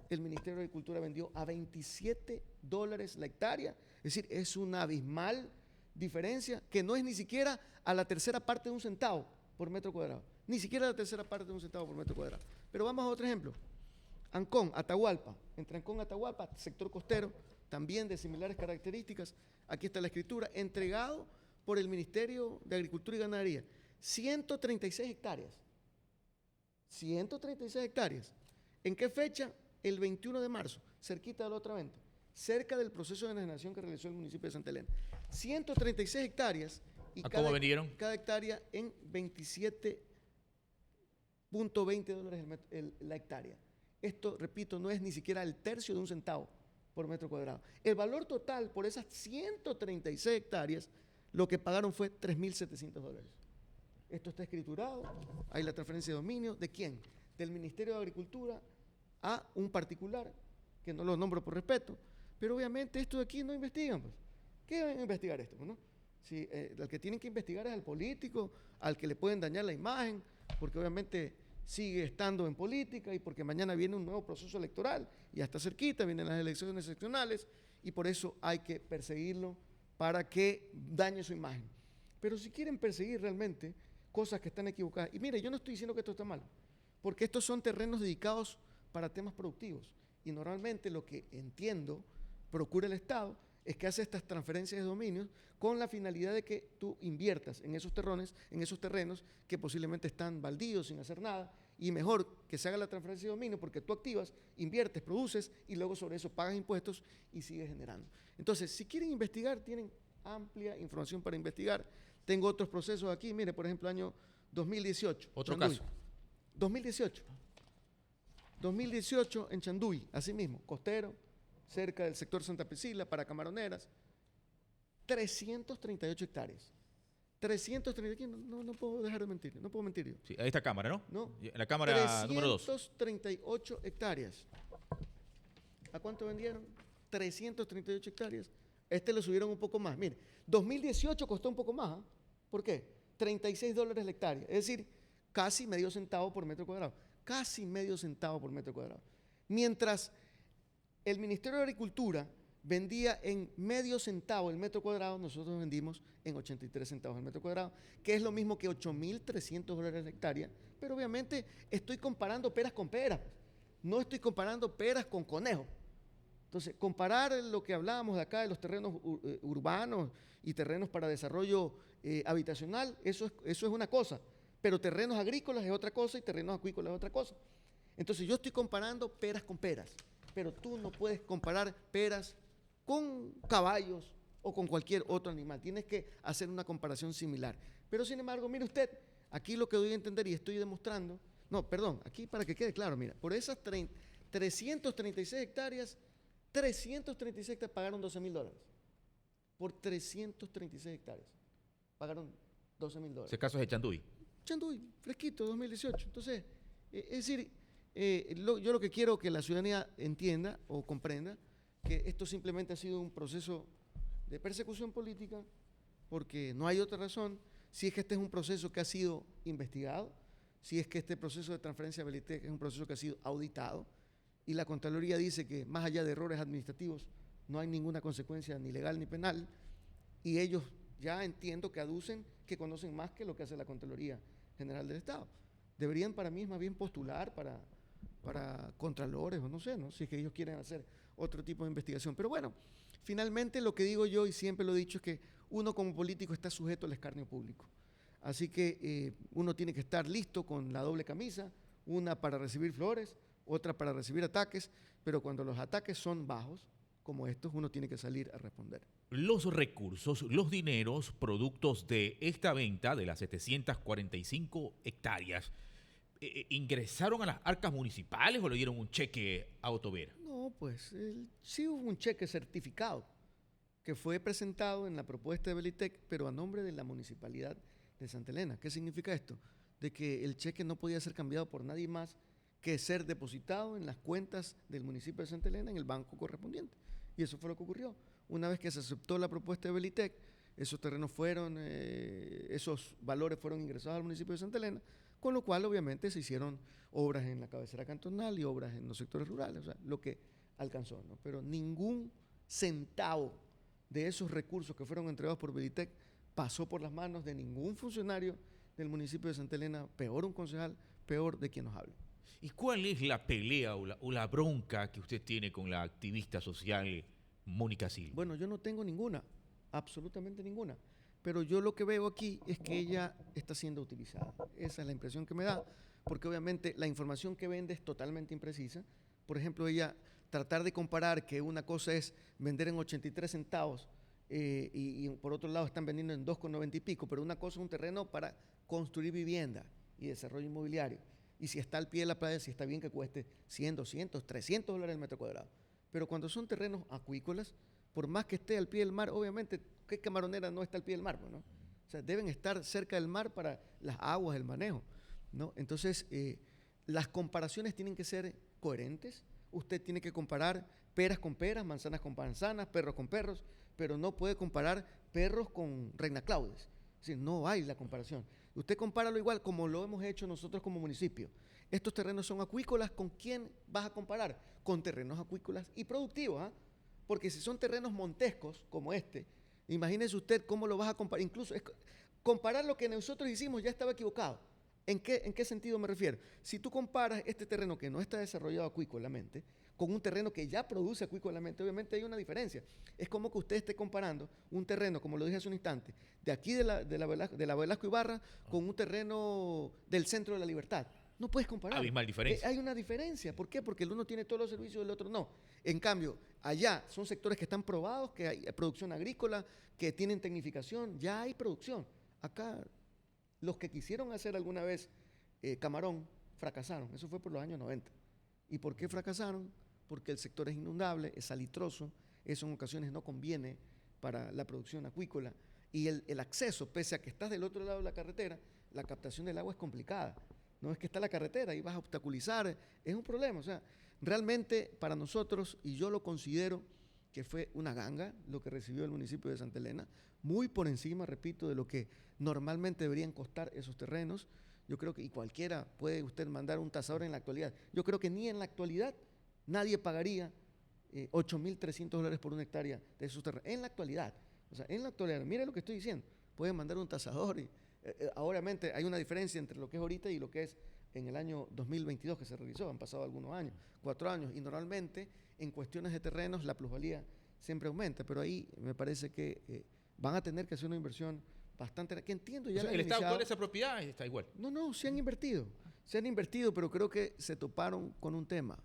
el Ministerio de Agricultura vendió a $27 la hectárea. Es decir, es una abismal diferencia que no es ni siquiera a la tercera parte de un centavo por metro cuadrado. Ni siquiera a la tercera parte de un centavo por metro cuadrado. Pero vamos a otro ejemplo. Ancón, Atahualpa. Entre Ancón y Atahualpa, sector costero, también de similares características. Aquí está la escritura, entregado por el Ministerio de Agricultura y Ganadería. 136 hectáreas. 136 hectáreas. ¿En qué fecha? El 21 de marzo, cerquita de la otra venta, cerca del proceso de enajenación que realizó el municipio de Santa Elena. 136 hectáreas y ¿Cómo vendieron? cada hectárea en 27.20 dólares la hectárea. Esto, repito, no es ni siquiera el tercio de un centavo por metro cuadrado. El valor total por esas 136 hectáreas, lo que pagaron fue 3.700 dólares. Esto está escriturado, hay la transferencia de dominio. ¿De quién? Del Ministerio de Agricultura a un particular, que no lo nombro por respeto, pero obviamente esto de aquí no investigan. Pues. ¿Qué van a investigar esto? Pues, ¿no? Si, al que tienen que investigar es al político, al que le pueden dañar la imagen, porque obviamente sigue estando en política y porque mañana viene un nuevo proceso electoral y hasta cerquita vienen las elecciones seccionales y por eso hay que perseguirlo para que dañe su imagen. Pero si quieren perseguir realmente cosas que están equivocadas, y mire, yo no estoy diciendo que esto está mal, porque estos son terrenos dedicados para temas productivos y normalmente lo que entiendo procura el Estado es que hace estas transferencias de dominios con la finalidad de que tú inviertas en esos terrenos que posiblemente están baldíos, sin hacer nada, y mejor que se haga la transferencia de dominio porque tú activas, inviertes, produces y luego sobre eso pagas impuestos y sigues generando. Entonces, si quieren investigar, tienen amplia información para investigar. Tengo otros procesos aquí, mire, por ejemplo, año 2018. Otro Chanduy. caso. 2018 en Chanduy, así mismo, costero, cerca del sector Santa Priscila, para camaroneras, 338 hectáreas. 338, no puedo dejar de mentir, no puedo mentir yo. Sí, ahí está cámara, ¿no? No. En la cámara número 2. 338 hectáreas. ¿A cuánto vendieron? 338 hectáreas. Este lo subieron un poco más. Mire, 2018 costó un poco más. ¿Eh? ¿Por qué? 36 dólares la hectárea. Es decir, casi medio centavo por metro cuadrado. Casi medio centavo por metro cuadrado. Mientras el Ministerio de Agricultura vendía en medio centavo el metro cuadrado, nosotros vendimos en 83 centavos el metro cuadrado, que es lo mismo que 8.300 dólares la hectárea, pero obviamente estoy comparando peras con peras, no estoy comparando peras con conejos. Entonces, comparar lo que hablábamos de acá de los terrenos urbanos y terrenos para desarrollo habitacional, eso es una cosa, pero terrenos agrícolas es otra cosa y terrenos acuícolas es otra cosa. Entonces, yo estoy comparando peras con peras, pero tú no puedes comparar peras con caballos o con cualquier otro animal. Tienes que hacer una comparación similar. Pero, sin embargo, mire usted, aquí lo que doy a entender y estoy demostrando, aquí para que quede claro, mira, por esas 336 hectáreas, pagaron 12.000 dólares. Por 336 hectáreas. Pagaron 12.000 dólares. Ese caso es de Chanduy. Chanduy, fresquito, 2018. Entonces, es decir, yo lo que quiero que la ciudadanía entienda o comprenda que esto simplemente ha sido un proceso de persecución política porque no hay otra razón. Si es que este es un proceso que ha sido investigado, si es que este proceso de transferencia de Belitec es un proceso que ha sido auditado y la Contraloría dice que más allá de errores administrativos no hay ninguna consecuencia ni legal ni penal y ellos ya entiendo que aducen que conocen más que lo que hace la Contraloría General del Estado. Deberían para mí más bien postular para contralores o no sé, ¿no? Si es que ellos quieren hacer otro tipo de investigación. Pero bueno, finalmente lo que digo yo y siempre lo he dicho es que uno como político está sujeto al escarnio público. Así que uno tiene que estar listo con la doble camisa, una para recibir flores, otra para recibir ataques, pero cuando los ataques son bajos, como estos, uno tiene que salir a responder. Los recursos, los dineros, productos de esta venta de las 745 hectáreas, ¿ingresaron a las arcas municipales o le dieron un cheque a Otover? No, pues sí hubo un cheque certificado que fue presentado en la propuesta de Belitec, pero a nombre de la Municipalidad de Santa Elena. ¿Qué significa esto? De que el cheque no podía ser cambiado por nadie más que ser depositado en las cuentas del municipio de Santa Elena en el banco correspondiente. Y eso fue lo que ocurrió. Una vez que se aceptó la propuesta de Belitec, esos terrenos esos valores fueron ingresados al municipio de Santa Elena, con lo cual obviamente se hicieron obras en la cabecera cantonal y obras en los sectores rurales, o sea, lo que alcanzó, ¿no? Pero ningún centavo de esos recursos que fueron entregados por Belitec pasó por las manos de ningún funcionario del municipio de Santa Elena, peor un concejal, peor de quien nos habla. ¿Y cuál es la pelea o la bronca que usted tiene con la activista social Mónica Silva? Bueno, yo no tengo ninguna, absolutamente ninguna. Pero yo lo que veo aquí es que ella está siendo utilizada. Esa es la impresión que me da, porque obviamente la información que vende es totalmente imprecisa. Por ejemplo, ella tratar de comparar que una cosa es vender en 83 centavos y por otro lado están vendiendo en 2,90 y pico, pero una cosa es un terreno para construir vivienda y desarrollo inmobiliario. Y si está al pie de la playa, si está bien que cueste 100, 200, 300 dólares el metro cuadrado. Pero cuando son terrenos acuícolas, por más que esté al pie del mar, obviamente, ¿qué camaronera no está al pie del mar, ¿no? O sea, deben estar cerca del mar para las aguas, el manejo, ¿no? Entonces, las comparaciones tienen que ser coherentes. Usted tiene que comparar peras con peras, manzanas con manzanas, perros con perros, pero no puede comparar perros con Reina Claudia. Es decir, no hay la comparación. Usted compáralo igual como lo hemos hecho nosotros como municipio. Estos terrenos son acuícolas, ¿con quién vas a comparar? Con terrenos acuícolas y productivos, ¿ah? Porque si son terrenos montescos como este, imagínese usted cómo lo vas a comparar. Incluso comparar lo que nosotros hicimos ya estaba equivocado. ¿En qué sentido me refiero? Si tú comparas este terreno que no está desarrollado acuícolamente con un terreno que ya produce acuícolamente, obviamente hay una diferencia. Es como que usted esté comparando un terreno, como lo dije hace un instante, de aquí de la Velasco Ibarra con un terreno del Centro de la Libertad. No puedes comparar. Abismal diferencia. Hay una diferencia. ¿Por qué? Porque el uno tiene todos los servicios y el otro no. En cambio, allá son sectores que están probados, que hay producción agrícola, que tienen tecnificación, ya hay producción. Acá, los que quisieron hacer alguna vez camarón, fracasaron. Eso fue por los años 90. ¿Y por qué fracasaron? Porque el sector es inundable, es salitroso, eso en ocasiones no conviene para la producción acuícola. Y el acceso, pese a que estás del otro lado de la carretera, la captación del agua es complicada. No es que está la carretera y vas a obstaculizar, es un problema. O sea, realmente para nosotros, y yo lo considero que fue una ganga lo que recibió el municipio de Santa Elena, muy por encima, repito, de lo que normalmente deberían costar esos terrenos. Yo creo que, y cualquiera puede usted mandar un tasador en la actualidad, yo creo que ni en la actualidad nadie pagaría 8.300 dólares por una hectárea de esos terrenos. En la actualidad, o sea, en la actualidad, mire lo que estoy diciendo, pueden mandar un tasador y obviamente hay una diferencia entre lo que es ahorita y lo que es en el año 2022 que se realizó, han pasado algunos años, 4 años, y normalmente en cuestiones de terrenos la plusvalía siempre aumenta, pero ahí me parece que van a tener que hacer una inversión bastante, que entiendo ya. O sea, ¿el Estado actual de esa propiedad está igual? No, se han invertido, pero creo que se toparon con un tema,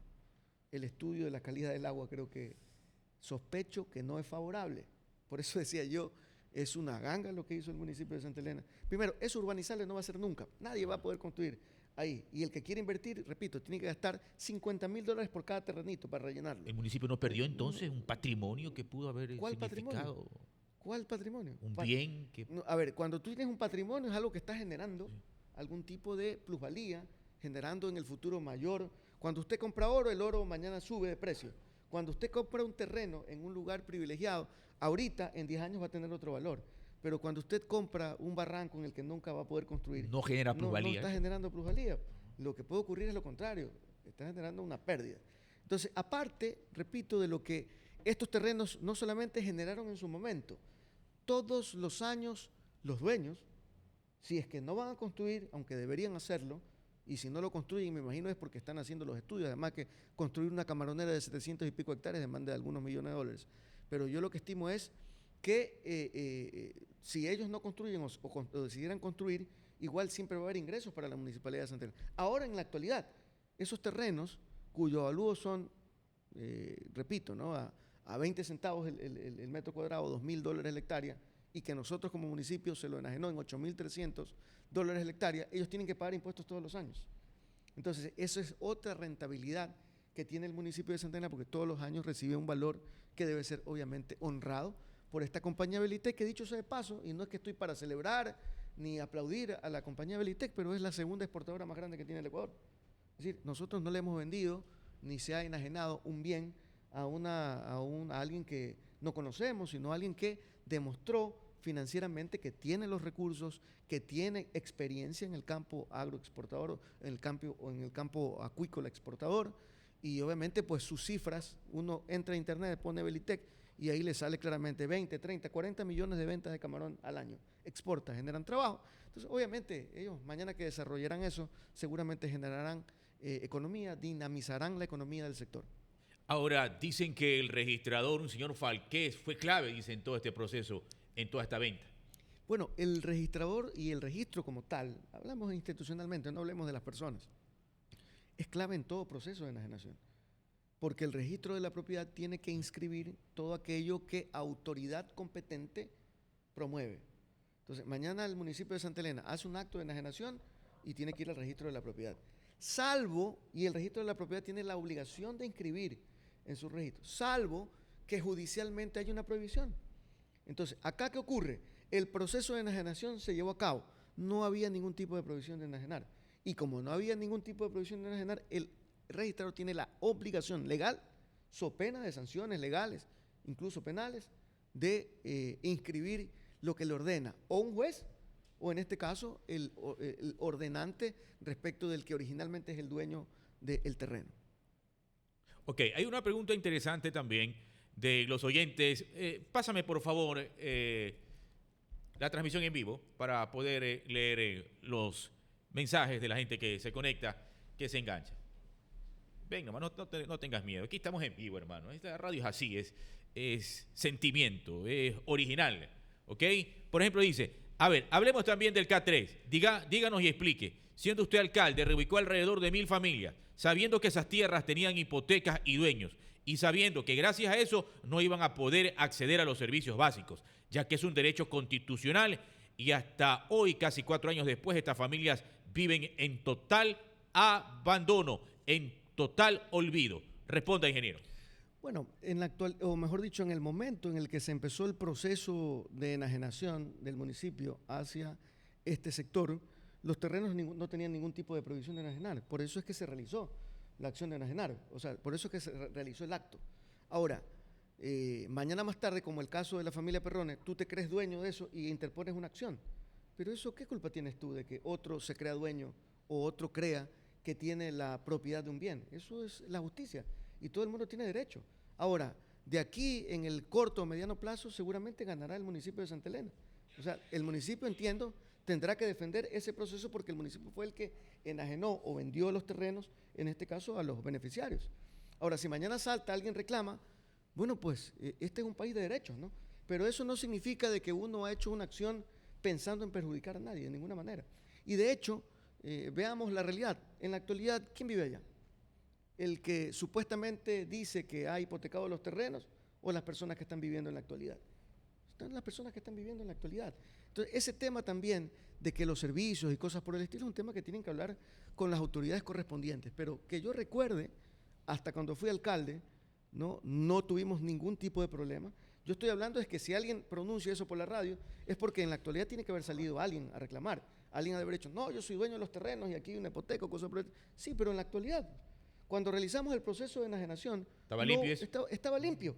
el estudio de la calidad del agua, creo que sospecho que no es favorable, por eso decía yo, es una ganga lo que hizo el municipio de Santa Elena. Primero, eso urbanizable no va a ser nunca. Nadie va a poder construir ahí. Y el que quiere invertir, repito, tiene que gastar 50.000 dólares por cada terrenito para rellenarlo. ¿El municipio no perdió entonces un patrimonio que pudo haber significado? ¿Cuál patrimonio? Un bien que... No, a ver, cuando tú tienes un patrimonio es algo que está generando algún tipo de plusvalía, generando en el futuro mayor. Cuando usted compra oro, el oro mañana sube de precio. Cuando usted compra un terreno en un lugar privilegiado, ahorita en 10 años va a tener otro valor. Pero cuando usted compra un barranco en el que nunca va a poder construir, no genera plusvalía. No está generando plusvalía. Lo que puede ocurrir es lo contrario, está generando una pérdida. Entonces, aparte, repito, de lo que estos terrenos no solamente generaron en su momento, todos los años los dueños, si es que no van a construir, aunque deberían hacerlo, y si no lo construyen, me imagino es porque están haciendo los estudios, además que construir una camaronera de 700 y pico hectáreas demanda algunos millones de dólares. Pero yo lo que estimo es que si ellos no construyen o decidieran construir, igual siempre va a haber ingresos para la Municipalidad de Santa Elena. Ahora, en la actualidad, esos terrenos, cuyo avalúo son, repito, ¿no? a 20 centavos el metro cuadrado, 2.000 dólares la hectárea, y que nosotros como municipio se lo enajenó en 8.300 dólares la hectárea, ellos tienen que pagar impuestos todos los años. Entonces, eso es otra rentabilidad que tiene el municipio de Santa Elena, porque todos los años recibe un valor que debe ser obviamente honrado por esta compañía Belitec, que dicho sea de paso, y no es que estoy para celebrar ni aplaudir a la compañía Belitec, pero es la segunda exportadora más grande que tiene el Ecuador. Es decir, nosotros no le hemos vendido ni se ha enajenado un bien a alguien que no conocemos, sino a alguien que demostró financieramente que tiene los recursos, que tiene experiencia en el campo agroexportador, en el campo acuícola exportador, y obviamente pues sus cifras, uno entra a internet, pone Belitec y ahí le sale claramente 20, 30, 40 millones de ventas de camarón al año. Exporta, generan trabajo. Entonces, obviamente, ellos mañana que desarrollarán eso, seguramente generarán economía, dinamizarán la economía del sector. Ahora, dicen que el registrador, un señor Falqués, fue clave, dicen, en todo este proceso, en toda esta venta. Bueno, el registrador y el registro como tal, hablamos institucionalmente, no hablemos de las personas, es clave en todo proceso de enajenación, porque el registro de la propiedad tiene que inscribir todo aquello que autoridad competente promueve. Entonces, mañana el municipio de Santa Elena hace un acto de enajenación y tiene que ir al registro de la propiedad. Salvo, y el registro de la propiedad tiene la obligación de inscribir en su registro, salvo que judicialmente haya una prohibición. Entonces, ¿acá qué ocurre? El proceso de enajenación se llevó a cabo. No había ningún tipo de prohibición de enajenar. Y como no había ningún tipo de prohibición de enajenar, el registrador tiene la obligación legal, so pena de sanciones legales, incluso penales, de inscribir lo que le ordena o un juez, o en este caso el ordenante respecto del que originalmente es el dueño del terreno. Ok, hay una pregunta interesante también de los oyentes. Pásame, por favor, la transmisión en vivo para poder leer los mensajes de la gente que se conecta, que se engancha. Venga, hermano, no tengas miedo. Aquí estamos en vivo, hermano. Esta radio es así, es sentimiento, es original. ¿Ok? Por ejemplo, dice, a ver, hablemos también del K3. Díganos y explique. Siendo usted alcalde, reubicó alrededor de 1000 familias, sabiendo que esas tierras tenían hipotecas y dueños, y sabiendo que gracias a eso no iban a poder acceder a los servicios básicos, ya que es un derecho constitucional, y hasta hoy, casi 4 años después, estas familias viven en total abandono, en total olvido. Responda, ingeniero. Bueno, en la actual, o mejor dicho, en el momento en el que se empezó el proceso de enajenación del municipio hacia este sector, los terrenos no tenían ningún tipo de prohibición de enajenar. Por eso es que se realizó la acción de enajenar. O sea, por eso es que se realizó el acto. Ahora, mañana más tarde, como el caso de la familia Perrone, tú te crees dueño de eso y interpones una acción. Pero eso, ¿qué culpa tienes tú de que otro se crea dueño o otro crea que tiene la propiedad de un bien? Eso es la justicia y todo el mundo tiene derecho. Ahora, de aquí en el corto o mediano plazo seguramente ganará el municipio de Santa Elena. O sea, el municipio, entiendo, tendrá que defender ese proceso porque el municipio fue el que enajenó o vendió los terrenos, en este caso a los beneficiarios. Ahora, si mañana salta, alguien reclama, bueno, pues este es un país de derechos, ¿no? Pero eso no significa de que uno ha hecho una acción pensando en perjudicar a nadie, de ninguna manera. Y de hecho, veamos la realidad. En la actualidad, ¿quién vive allá? ¿El que supuestamente dice que ha hipotecado los terrenos o las personas que están viviendo en la actualidad? Están las personas que están viviendo en la actualidad. Entonces, ese tema también de que los servicios y cosas por el estilo es un tema que tienen que hablar con las autoridades correspondientes. Pero que yo recuerde, hasta cuando fui alcalde, no tuvimos ningún tipo de problema. Yo estoy hablando de que si alguien pronuncia eso por la radio, es porque en la actualidad tiene que haber salido alguien a reclamar. Alguien ha de haber dicho, no, yo soy dueño de los terrenos y aquí hay una hipoteca o cosas por el estilo. Sí, pero en la actualidad, cuando realizamos el proceso de enajenación, estaba limpio.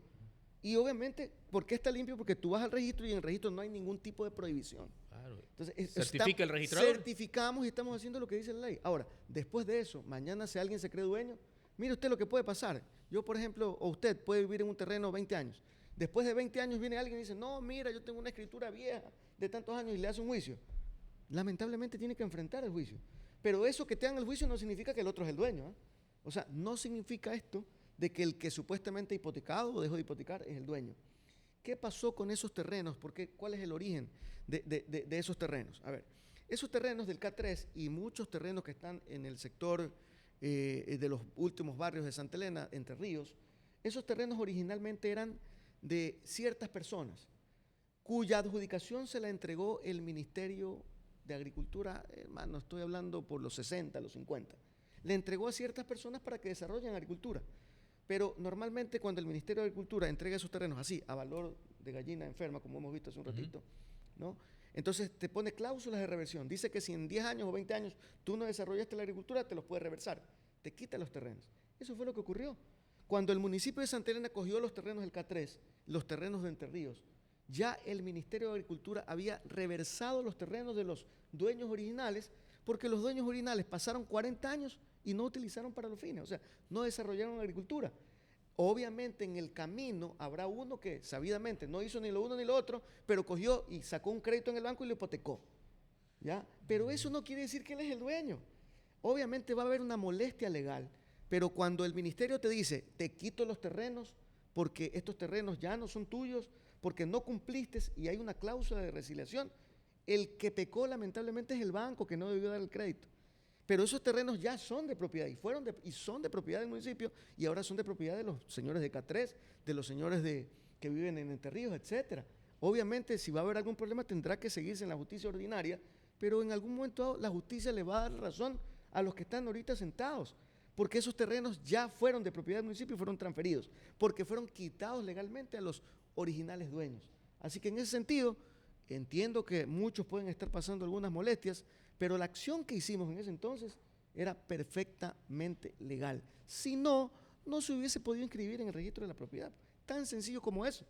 Y obviamente, ¿por qué está limpio? Porque tú vas al registro y en el registro no hay ningún tipo de prohibición. Claro. Entonces, ¿Certifica el registrador? Certificamos y estamos haciendo lo que dice la ley. Ahora, después de eso, mañana si alguien se cree dueño, mire usted lo que puede pasar. Yo, por ejemplo, o usted puede vivir en un terreno 20 años. Después de 20 años viene alguien y dice, no, mira, yo tengo una escritura vieja de tantos años y le hace un juicio. Lamentablemente tiene que enfrentar el juicio. Pero eso que te hagan el juicio no significa que el otro es el dueño, ¿eh? O sea, no significa esto de que el que supuestamente ha hipotecado o dejó de hipotecar es el dueño. ¿Qué pasó con esos terrenos? ¿Cuál es el origen de esos terrenos? A ver, esos terrenos del K3 y muchos terrenos que están en el sector de los últimos barrios de Santa Elena, Entre Ríos, esos terrenos originalmente eran de ciertas personas cuya adjudicación se la entregó el Ministerio de Agricultura, hermano, estoy hablando por los 60, los 50. Le entregó a ciertas personas para que desarrollen agricultura. Pero normalmente cuando el Ministerio de Agricultura entrega esos terrenos así, a valor de gallina enferma, como hemos visto hace un ratito, ¿no? Entonces te pone cláusulas de reversión. Dice que si en 10 años o 20 años tú no desarrollaste la agricultura, te los puede reversar. Te quita los terrenos. Eso fue lo que ocurrió. Cuando el municipio de Santa Elena cogió los terrenos del K3, los terrenos de Entre Ríos, ya el Ministerio de Agricultura había reversado los terrenos de los dueños originales porque los dueños originales pasaron 40 años y no utilizaron para los fines, o sea, no desarrollaron agricultura. Obviamente en el camino habrá uno que sabidamente no hizo ni lo uno ni lo otro, pero cogió y sacó un crédito en el banco y lo hipotecó. ¿Ya? Pero eso no quiere decir que él es el dueño. Obviamente va a haber una molestia legal, pero cuando el ministerio te dice, te quito los terrenos porque estos terrenos ya no son tuyos, porque no cumpliste y hay una cláusula de resiliación, el que pecó lamentablemente es el banco que no debió dar el crédito. Pero esos terrenos ya son de propiedad y son de propiedad del municipio y ahora son de propiedad de los señores de K3, de los señores que viven en Entre Ríos, etcétera. Obviamente, si va a haber algún problema, tendrá que seguirse en la justicia ordinaria, pero en algún momento la justicia le va a dar razón a los que están ahorita sentados, porque esos terrenos ya fueron de propiedad del municipio y fueron transferidos, porque fueron quitados legalmente a los originales dueños. Así que en ese sentido, entiendo que muchos pueden estar pasando algunas molestias, pero la acción que hicimos en ese entonces era perfectamente legal. Si no, no se hubiese podido inscribir en el registro de la propiedad. Tan sencillo como eso.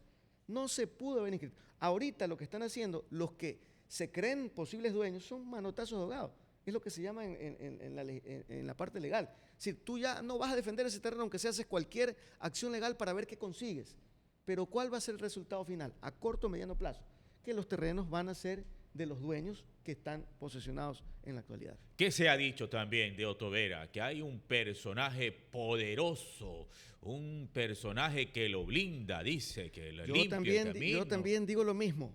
No se pudo haber inscrito. Ahorita lo que están haciendo los que se creen posibles dueños son manotazos de ahogado. Es lo que se llama en la parte legal. Si tú ya no vas a defender ese terreno, aunque se haces cualquier acción legal para ver qué consigues. Pero ¿cuál va a ser el resultado final? A corto o mediano plazo. Que los terrenos van a ser de los dueños que están posesionados en la actualidad. ¿Qué se ha dicho también de Otto Vera? Que hay un personaje poderoso, un personaje que lo blinda, dice, que lo limpia el camino. Yo también digo lo mismo.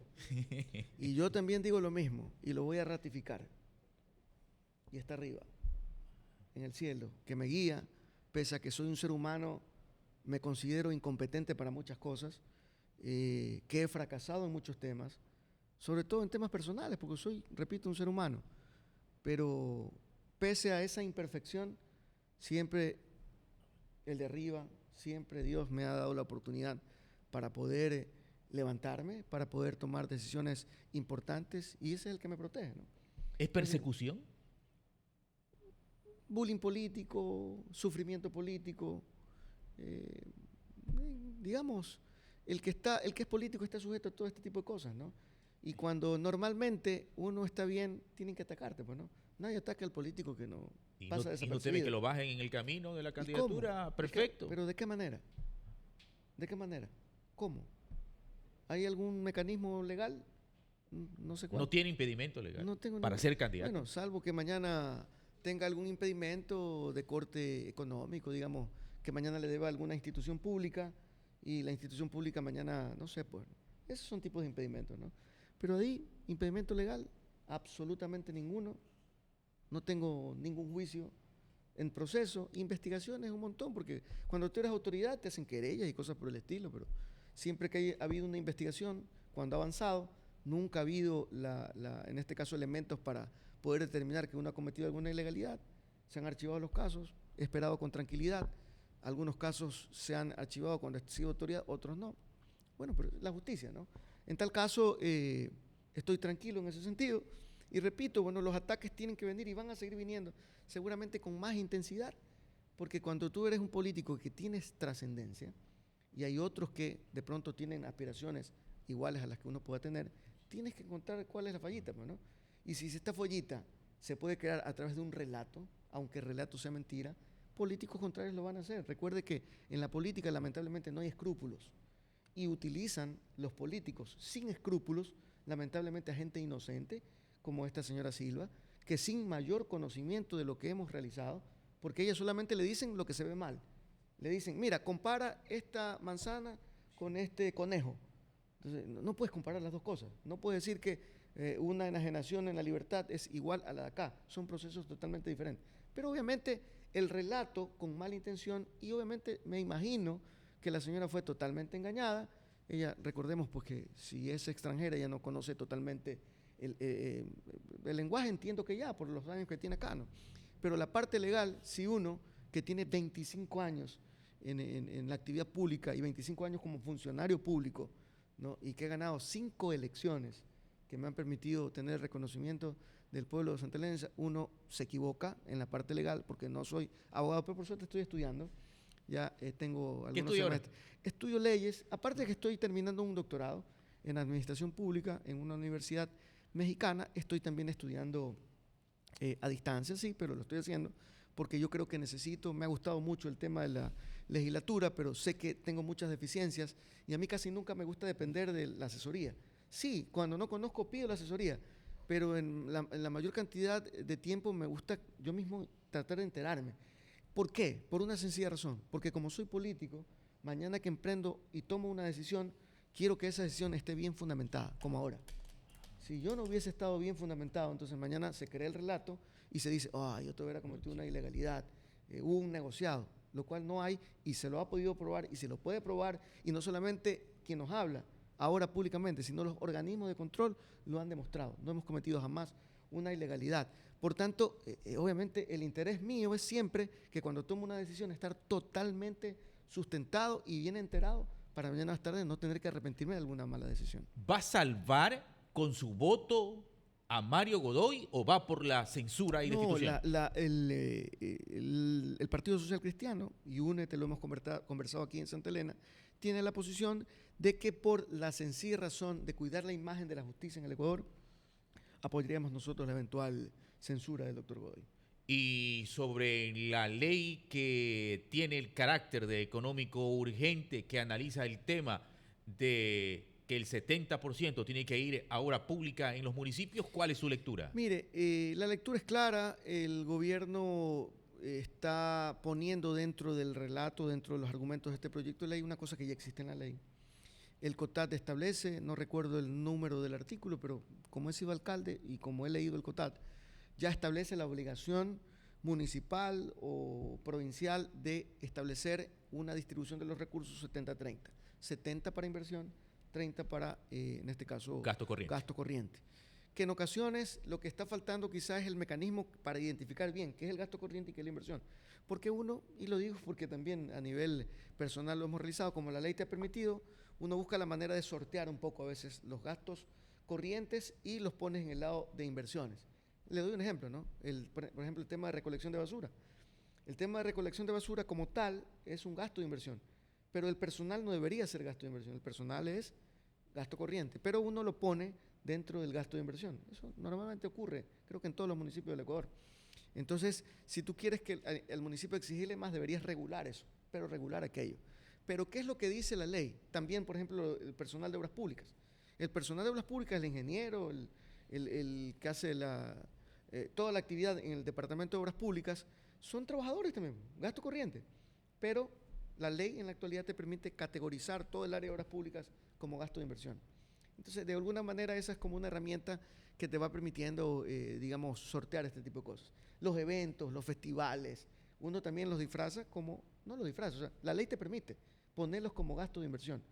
Y yo también digo lo mismo. Y lo voy a ratificar. Y está arriba, en el cielo, que me guía, pese a que soy un ser humano, me considero incompetente para muchas cosas, que he fracasado en muchos temas, sobre todo en temas personales, porque soy, repito, un ser humano. Pero pese a esa imperfección, siempre el de arriba, siempre Dios me ha dado la oportunidad para poder levantarme, para poder tomar decisiones importantes, y ese es el que me protege, ¿no? ¿Es persecución? Bullying político, sufrimiento político, digamos, el que es político está sujeto a todo este tipo de cosas, ¿no? Y cuando normalmente uno está bien, tienen que atacarte, pues, ¿no? Nadie ataca al político que no pasa desapercibido. ¿Y no teme que lo bajen en el camino de la candidatura? Perfecto. ¿Pero de qué manera? ¿De qué manera? ¿Cómo? ¿Hay algún mecanismo legal? No sé cuál. ¿No tiene impedimento legal para ser candidato? Bueno, salvo que mañana tenga algún impedimento de corte económico, digamos, que mañana le deba a alguna institución pública y la institución pública mañana, no sé, pues, esos son tipos de impedimentos, ¿no? Pero de ahí, impedimento legal, absolutamente ninguno. No tengo ningún juicio en proceso. Investigaciones un montón, porque cuando tú eres autoridad te hacen querellas y cosas por el estilo, pero siempre que ha habido una investigación, cuando ha avanzado, nunca ha habido, en este caso, elementos para poder determinar que uno ha cometido alguna ilegalidad. Se han archivado los casos, he esperado con tranquilidad. Algunos casos se han archivado cuando ha sido autoridad, otros no. Bueno, pero la justicia, ¿no? En tal caso, estoy tranquilo en ese sentido. Y repito, bueno, los ataques tienen que venir y van a seguir viniendo, seguramente con más intensidad, porque cuando tú eres un político que tienes trascendencia y hay otros que de pronto tienen aspiraciones iguales a las que uno pueda tener, tienes que encontrar cuál es la fallita, ¿no? Y si esta fallita se puede crear a través de un relato, aunque el relato sea mentira, políticos contrarios lo van a hacer. Recuerde que en la política lamentablemente no hay escrúpulos y utilizan los políticos sin escrúpulos, lamentablemente a gente inocente, como esta señora Silva, que sin mayor conocimiento de lo que hemos realizado, porque ella solamente le dicen lo que se ve mal. Le dicen, mira, compara esta manzana con este conejo. Entonces, no puedes comparar las dos cosas. No puedes decir que una enajenación en la libertad es igual a la de acá. Son procesos totalmente diferentes. Pero obviamente el relato con mala intención, y obviamente me imagino que la señora fue totalmente engañada. Ella, recordemos, pues que si es extranjera, ella no conoce totalmente el lenguaje, entiendo que ya, por los años que tiene acá, ¿no? Pero la parte legal, si uno que tiene 25 años en la actividad pública y 25 años como funcionario público, ¿no? Y que he ganado 5 elecciones que me han permitido tener el reconocimiento del pueblo de Santa Elena, uno se equivoca en la parte legal, porque no soy abogado, pero por suerte estoy estudiando. Ya tengo algunos semestres. Estudio leyes, aparte de que estoy terminando un doctorado en administración pública en una universidad mexicana, estoy también estudiando a distancia, sí, pero lo estoy haciendo porque yo creo que necesito, me ha gustado mucho el tema de legislatura, pero sé que tengo muchas deficiencias y a mí casi nunca me gusta depender de la asesoría. Sí, cuando no conozco pido la asesoría, pero en la mayor cantidad de tiempo me gusta yo mismo tratar de enterarme. ¿Por qué? Por una sencilla razón, porque como soy político, mañana que emprendo y tomo una decisión, quiero que esa decisión esté bien fundamentada, como ahora. Si yo no hubiese estado bien fundamentado, entonces mañana se crea el relato y se dice, yo te hubiera cometido una ilegalidad, hubo un negociado, lo cual no hay y se lo ha podido probar y se lo puede probar, y no solamente quien nos habla ahora públicamente, sino los organismos de control lo han demostrado. No hemos cometido jamás una ilegalidad. Por tanto, obviamente el interés mío es siempre que cuando tomo una decisión estar totalmente sustentado y bien enterado para mañana más tarde no tener que arrepentirme de alguna mala decisión. ¿Va a salvar con su voto a Mario Godoy o va por la censura y destitución? El Partido Social Cristiano, y UNET, lo hemos conversado aquí en Santa Elena, tiene la posición de que por la sencilla razón de cuidar la imagen de la justicia en el Ecuador, apoyaríamos nosotros la eventual censura del doctor Godoy. Y sobre la ley que tiene el carácter de económico urgente, que analiza el tema de que el 70% tiene que ir a obra pública en los municipios, ¿cuál es su lectura? Mire, la lectura es clara. El gobierno está poniendo dentro del relato, dentro de los argumentos de este proyecto de ley, una cosa que ya existe en la ley. El COTAD establece, no recuerdo el número del artículo, pero como he sido alcalde y como he leído el COTAD, ya establece la obligación municipal o provincial de establecer una distribución de los recursos 70-30. 70 para inversión, 30 para, en este caso, gasto corriente. Que en ocasiones lo que está faltando quizás es el mecanismo para identificar bien qué es el gasto corriente y qué es la inversión. Porque uno, y lo digo porque también a nivel personal lo hemos realizado, como la ley te ha permitido, uno busca la manera de sortear un poco a veces los gastos corrientes y los pones en el lado de inversiones. Le doy un ejemplo, ¿no? Por ejemplo, el tema de recolección de basura. El tema de recolección de basura como tal es un gasto de inversión, pero el personal no debería ser gasto de inversión, el personal es gasto corriente, pero uno lo pone dentro del gasto de inversión. Eso normalmente ocurre, creo que en todos los municipios del Ecuador. Entonces, si tú quieres que el municipio exigirle más, deberías regular eso, pero regular aquello. Pero, ¿qué es lo que dice la ley? También, por ejemplo, el personal de obras públicas. El personal de obras públicas, el ingeniero, el que hace toda la actividad en el Departamento de Obras Públicas, son trabajadores también, gasto corriente. Pero la ley en la actualidad te permite categorizar todo el área de obras públicas como gasto de inversión. Entonces, de alguna manera, esa es como una herramienta que te va permitiendo, digamos, sortear este tipo de cosas. Los eventos, los festivales, uno también los disfraza como, no los disfraza, o sea, la ley te permite ponerlos como gasto de inversión,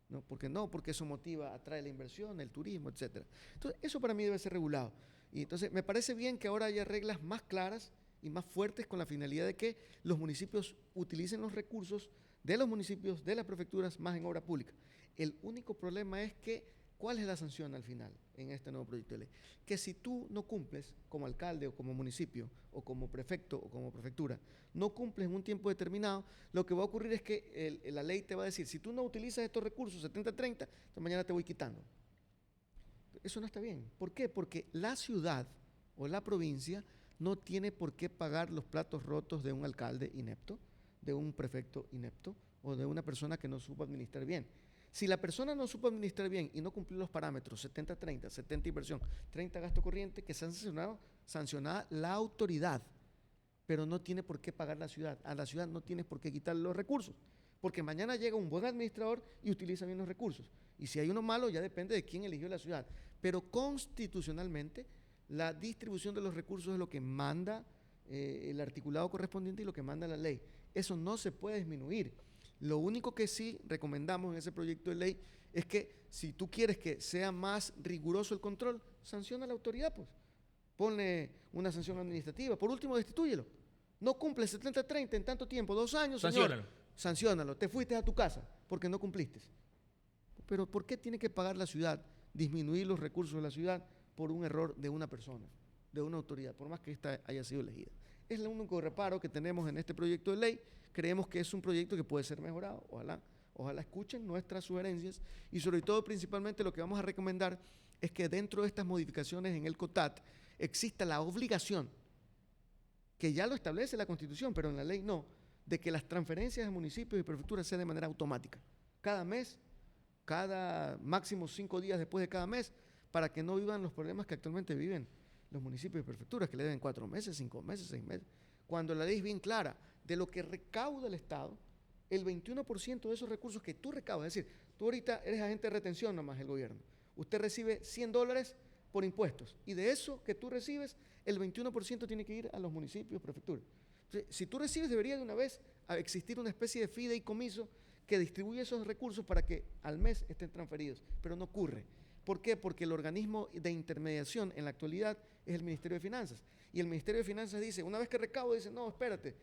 ¿no? Porque eso motiva, atrae la inversión, el turismo, etc. Entonces, eso para mí debe ser regulado. Y entonces, me parece bien que ahora haya reglas más claras y más fuertes con la finalidad de que los municipios utilicen los recursos de los municipios, de las prefecturas, más en obra pública. El único problema es que, ¿cuál es la sanción al final en este nuevo proyecto de ley? Que si tú no cumples como alcalde o como municipio o como prefecto o como prefectura, no cumples en un tiempo determinado, lo que va a ocurrir es que la ley te va a decir, si tú no utilizas estos recursos 70-30, entonces mañana te voy quitando. Eso no está bien. ¿Por qué? Porque la ciudad o la provincia no tiene por qué pagar los platos rotos de un alcalde inepto, de un prefecto inepto o de una persona que no supo administrar bien. Si la persona no supo administrar bien y no cumplió los parámetros 70-30, 70 inversión, 30 gasto corriente, que se han sancionada la autoridad, pero no tiene por qué pagar la ciudad. A la ciudad no tienes por qué quitarle los recursos, porque mañana llega un buen administrador y utiliza bien los recursos. Y si hay uno malo, ya depende de quién eligió la ciudad. Pero constitucionalmente, la distribución de los recursos es lo que manda el articulado correspondiente y lo que manda la ley. Eso no se puede disminuir. Lo único que sí recomendamos en ese proyecto de ley es que si tú quieres que sea más riguroso el control, sanciona a la autoridad, pues. Ponle una sanción administrativa. Por último, destitúyelo. No cumple 70-30 en tanto tiempo, 2 años, señor. Sanciónalo. Te fuiste a tu casa porque no cumpliste. Pero ¿por qué tiene que pagar la ciudad, disminuir los recursos de la ciudad por un error de una persona, de una autoridad, por más que ésta haya sido elegida? Es el único reparo que tenemos en este proyecto de ley. Creemos que es un proyecto que puede ser mejorado. Ojalá escuchen nuestras sugerencias y sobre todo, principalmente, lo que vamos a recomendar es que dentro de estas modificaciones en el COTAT exista la obligación, que ya lo establece la Constitución, pero en la ley no, de que las transferencias de municipios y prefecturas sean de manera automática. Cada mes, cada máximo 5 días después de cada mes, para que no vivan los problemas que actualmente viven los municipios y prefecturas, que le deben 4 meses, 5 meses, 6 meses. Cuando la ley es bien clara, de lo que recauda el Estado, el 21% de esos recursos que tú recaudas, es decir, tú ahorita eres agente de retención nomás el gobierno, usted recibe $100 por impuestos, y de eso que tú recibes, el 21% tiene que ir a los municipios, prefecturas. Entonces, si tú recibes, debería de una vez existir una especie de fideicomiso que distribuye esos recursos para que al mes estén transferidos, pero no ocurre. ¿Por qué? Porque el organismo de intermediación en la actualidad es el Ministerio de Finanzas. Y el Ministerio de Finanzas dice, una vez que recaudo, dice, no, espérate,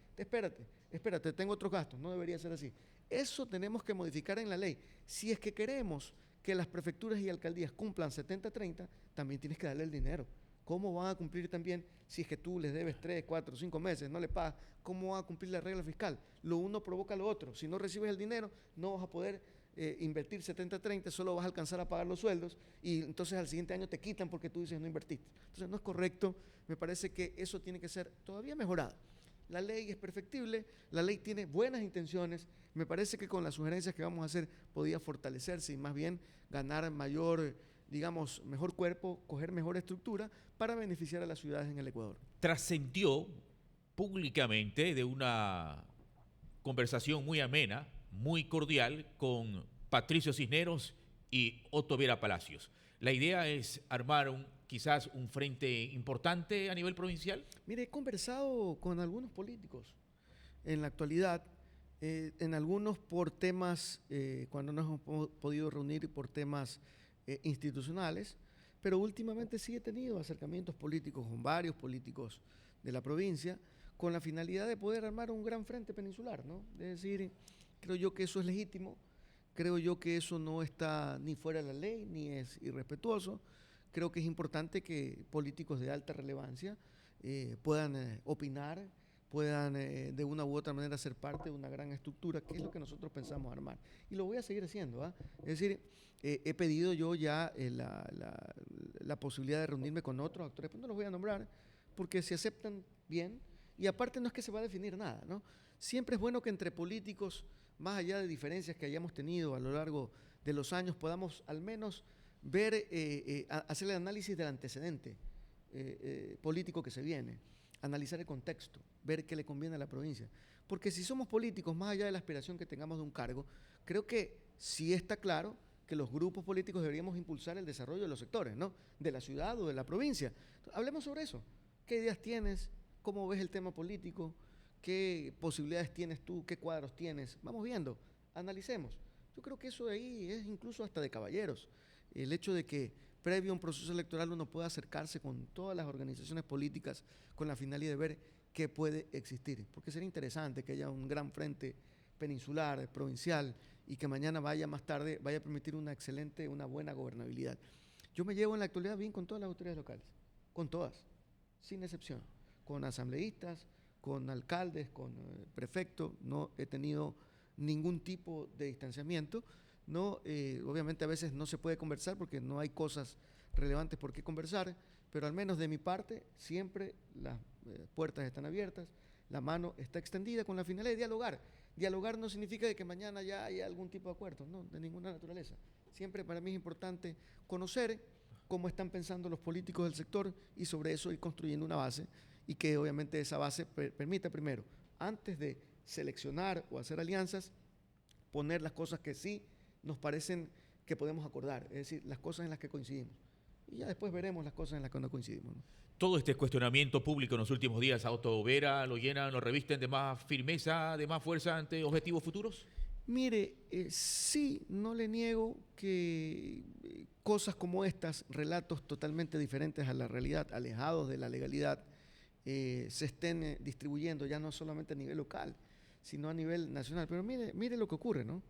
tengo otros gastos. No debería ser así. Eso tenemos que modificar en la ley. Si es que queremos que las prefecturas y alcaldías cumplan 70-30, también tienes que darle el dinero. ¿Cómo van a cumplir también si es que tú les debes 3, 4, 5 meses, no le pagas? ¿Cómo van a cumplir la regla fiscal? Lo uno provoca lo otro. Si no recibes el dinero, no vas a poder invertir 70-30, solo vas a alcanzar a pagar los sueldos y entonces al siguiente año te quitan porque tú dices no invertiste. Entonces no es correcto, me parece que eso tiene que ser todavía mejorado. La ley es perfectible, la ley tiene buenas intenciones, me parece que con las sugerencias que vamos a hacer podía fortalecerse y más bien ganar mayor, digamos, mejor cuerpo, coger mejor estructura para beneficiar a las ciudades en el Ecuador. Trascendió públicamente de una conversación muy amena, muy cordial con Patricio Cisneros y Otto Vera Palacios. La idea es armar quizás un frente importante a nivel provincial. Mire, he conversado con algunos políticos en la actualidad, en algunos por temas, cuando nos hemos podido reunir por temas institucionales, pero últimamente sí he tenido acercamientos políticos con varios políticos de la provincia con la finalidad de poder armar un gran frente peninsular, ¿no? Es decir, creo yo que eso es legítimo, creo yo que eso no está ni fuera de la ley, ni es irrespetuoso. Creo que es importante que políticos de alta relevancia puedan opinar, puedan de una u otra manera ser parte de una gran estructura, que es lo que nosotros pensamos armar. Y lo voy a seguir haciendo, ¿ah? Es decir, he pedido yo ya la posibilidad de reunirme con otros actores, pero no los voy a nombrar, porque se aceptan bien, y aparte no es que se va a definir nada, ¿no? Siempre es bueno que entre políticos, más allá de diferencias que hayamos tenido a lo largo de los años, podamos al menos ver, hacer el análisis del antecedente político que se viene, analizar el contexto, ver qué le conviene a la provincia. Porque si somos políticos, más allá de la aspiración que tengamos de un cargo, creo que sí está claro que los grupos políticos deberíamos impulsar el desarrollo de los sectores, ¿no? De la ciudad o de la provincia. Hablemos sobre eso. ¿Qué ideas tienes? ¿Cómo ves el tema político? ¿Qué posibilidades tienes tú? ¿Qué cuadros tienes? Vamos viendo, analicemos. Yo creo que eso de ahí es incluso hasta de caballeros. El hecho de que previo a un proceso electoral uno pueda acercarse con todas las organizaciones políticas con la finalidad de ver qué puede existir. Porque sería interesante que haya un gran frente peninsular, provincial, y que mañana más tarde, vaya a permitir una buena gobernabilidad. Yo me llevo en la actualidad bien con todas las autoridades locales, con todas, sin excepción, con asambleístas, con alcaldes, con prefectos, no he tenido ningún tipo de distanciamiento, ¿no? Obviamente a veces no se puede conversar porque no hay cosas relevantes por qué conversar, pero al menos de mi parte siempre las puertas están abiertas, la mano está extendida con la finalidad de dialogar. Dialogar no significa de que mañana ya haya algún tipo de acuerdo, no, de ninguna naturaleza. Siempre para mí es importante conocer cómo están pensando los políticos del sector y sobre eso ir construyendo una base y que obviamente esa base permita primero, antes de seleccionar o hacer alianzas, poner las cosas que sí nos parecen que podemos acordar, es decir, las cosas en las que coincidimos. Y ya después veremos las cosas en las que no coincidimos, ¿no? Todo este cuestionamiento público en los últimos días a Otto Vera lo llenan, lo revisten de más firmeza, de más fuerza ante objetivos futuros. Mire, sí, no le niego que cosas como estas, relatos totalmente diferentes a la realidad, alejados de la legalidad, se estén distribuyendo ya no solamente a nivel local, sino a nivel nacional. Pero mire lo que ocurre, ¿no?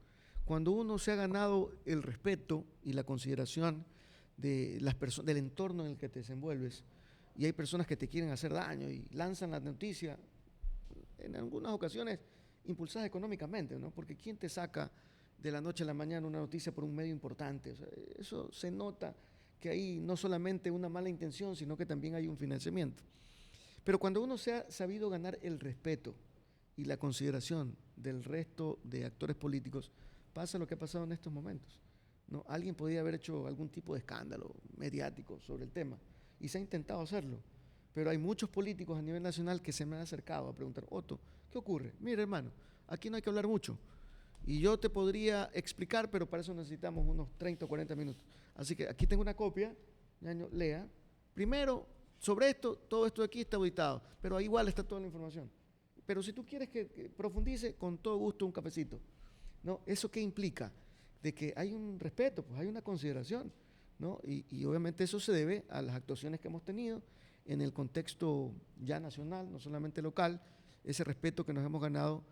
Cuando uno se ha ganado el respeto y la consideración de las personas, del entorno en el que te desenvuelves, y hay personas que te quieren hacer daño y lanzan la noticia, en algunas ocasiones impulsadas económicamente, ¿no? Porque ¿quién te saca de la noche a la mañana una noticia por un medio importante? O sea, eso se nota que hay no solamente una mala intención, sino que también hay un financiamiento. Pero cuando uno se ha sabido ganar el respeto y la consideración del resto de actores políticos, pasa lo que ha pasado en estos momentos, ¿no? Alguien podría haber hecho algún tipo de escándalo mediático sobre el tema y se ha intentado hacerlo, pero hay muchos políticos a nivel nacional que se me han acercado a preguntar, Otto, ¿qué ocurre? Mira, hermano, aquí no hay que hablar mucho y yo te podría explicar, pero para eso necesitamos unos 30 o 40 minutos. Así que aquí tengo una copia, Ñaño, lea. Primero, sobre esto, todo esto de aquí está auditado, pero igual está toda la información. Pero si tú quieres que profundice, con todo gusto un cafecito, ¿no? ¿Eso qué implica? De que hay un respeto, pues hay una consideración, ¿no? Y obviamente eso se debe a las actuaciones que hemos tenido en el contexto ya nacional, no solamente local. Ese respeto que nos hemos ganado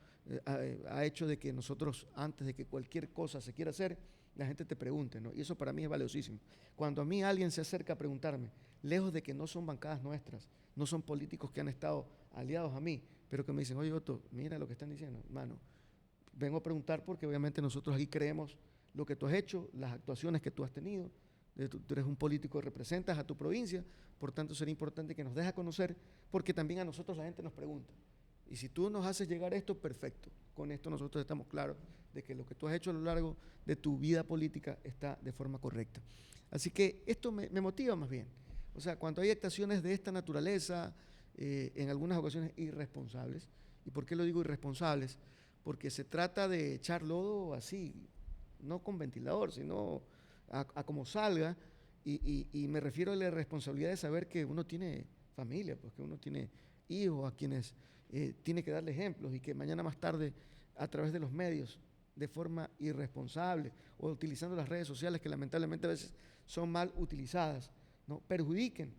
ha hecho de que nosotros, antes de que cualquier cosa se quiera hacer, la gente te pregunte, ¿no? Y eso para mí es valiosísimo. Cuando a mí alguien se acerca a preguntarme, lejos de que no son bancadas nuestras, no son políticos que han estado aliados a mí, pero que me dicen, oye Otto, mira lo que están diciendo, hermano, vengo a preguntar porque obviamente nosotros aquí creemos lo que tú has hecho, las actuaciones que tú has tenido, tú eres un político que representas a tu provincia, por tanto sería importante que nos dejes conocer, porque también a nosotros la gente nos pregunta. Y si tú nos haces llegar esto, perfecto. Con esto nosotros estamos claros de que lo que tú has hecho a lo largo de tu vida política está de forma correcta. Así que esto me motiva más bien. O sea, cuando hay actuaciones de esta naturaleza, en algunas ocasiones irresponsables, ¿y por qué lo digo irresponsables? Porque se trata de echar lodo así, no con ventilador, sino a como salga, y me refiero a la responsabilidad de saber que uno tiene familia, pues que uno tiene hijos a quienes tiene que darle ejemplos y que mañana más tarde a través de los medios de forma irresponsable o utilizando las redes sociales que lamentablemente a veces son mal utilizadas, ¿no? Perjudiquen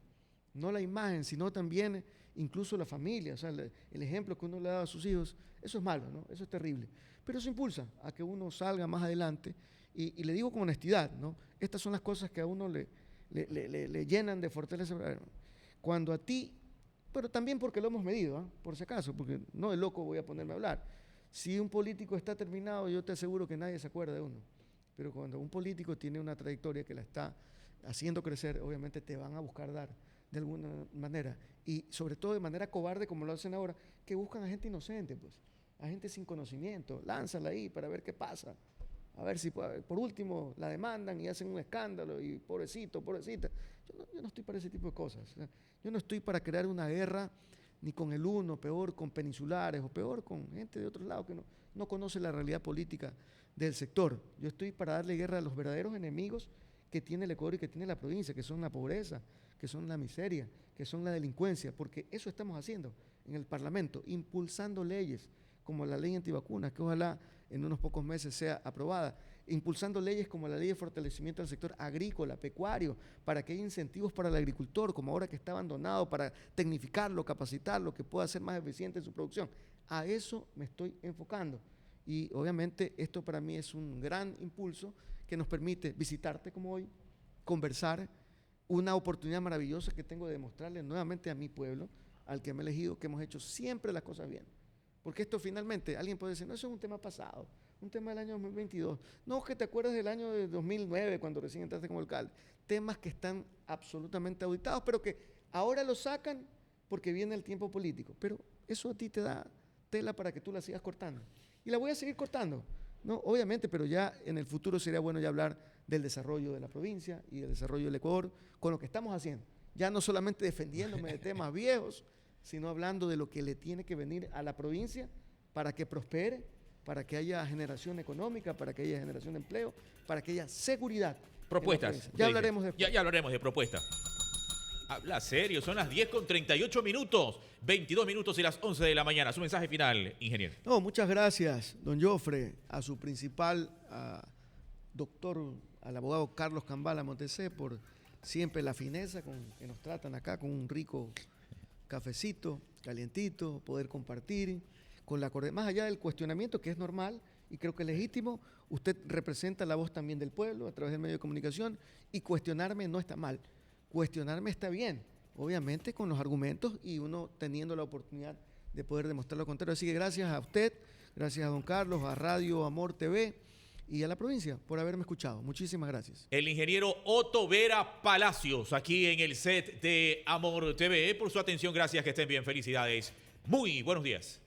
no la imagen, sino también incluso la familia, o sea, el ejemplo que uno le da a sus hijos, eso es malo, ¿no? Eso es terrible, pero eso impulsa a que uno salga más adelante y le digo con honestidad, ¿no? Estas son las cosas que a uno le llenan de fortaleza. Cuando a ti, pero también porque lo hemos medido, ¿eh? Por si acaso, porque no de loco voy a ponerme a hablar. Si un político está terminado, yo te aseguro que nadie se acuerda de uno. Pero cuando un político tiene una trayectoria que la está haciendo crecer, obviamente te van a buscar dar de alguna manera. Y sobre todo de manera cobarde, como lo hacen ahora, que buscan a gente inocente, pues. A gente sin conocimiento. Lánzala ahí para ver qué pasa. A ver si por último la demandan y hacen un escándalo y pobrecito, pobrecita. Yo no estoy para ese tipo de cosas. O sea, yo no estoy para crear una guerra ni con el uno, peor con peninsulares o peor con gente de otros lados que no conoce la realidad política del sector. Yo estoy para darle guerra a los verdaderos enemigos que tiene el Ecuador y que tiene la provincia, que son la pobreza, que son la miseria, que son la delincuencia, porque eso estamos haciendo en el Parlamento, impulsando leyes como la ley antivacunas, que ojalá en unos pocos meses sea aprobada, impulsando leyes como la ley de fortalecimiento del sector agrícola, pecuario, para que haya incentivos para el agricultor, como ahora que está abandonado, para tecnificarlo, capacitarlo, que pueda ser más eficiente en su producción. A eso me estoy enfocando. Y obviamente esto para mí es un gran impulso que nos permite visitarte como hoy, conversar, una oportunidad maravillosa que tengo de demostrarle nuevamente a mi pueblo, al que me he elegido, que hemos hecho siempre las cosas bien. Porque esto finalmente, alguien puede decir, no, eso es un tema pasado, un tema del año 2022. No, que te acuerdas del año de 2009, cuando recién entraste como alcalde. Temas que están absolutamente auditados, pero que ahora lo sacan porque viene el tiempo político. Pero eso a ti te da tela para que tú la sigas cortando. Y la voy a seguir cortando, ¿no? Obviamente, pero ya en el futuro sería bueno ya hablar del desarrollo de la provincia y del desarrollo del Ecuador con lo que estamos haciendo. Ya no solamente defendiéndome de temas viejos, sino hablando de lo que le tiene que venir a la provincia para que prospere, para que haya generación económica, para que haya generación de empleo, para que haya seguridad. Propuestas. Ya hablaremos después. Ya hablaremos de propuestas. Habla serio, son las 10:38, 22 minutos y las 11 de la mañana. Su mensaje final, ingeniero. No, muchas gracias, don Jofre, a su principal doctor, al abogado Carlos Cambala Montesé, por siempre la fineza con que nos tratan acá, con un rico cafecito, calientito, poder compartir, con la más allá del cuestionamiento que es normal y creo que es legítimo, usted representa la voz también del pueblo a través del medio de comunicación y cuestionarme no está mal, cuestionarme está bien, obviamente con los argumentos y uno teniendo la oportunidad de poder demostrar lo contrario. Así que gracias a usted, gracias a don Carlos, a Radio Amor TV y a la provincia por haberme escuchado. Muchísimas gracias. El ingeniero Otto Vera Palacios, aquí en el set de Amor TV. Por su atención, gracias, que estén bien. Felicidades. Muy buenos días.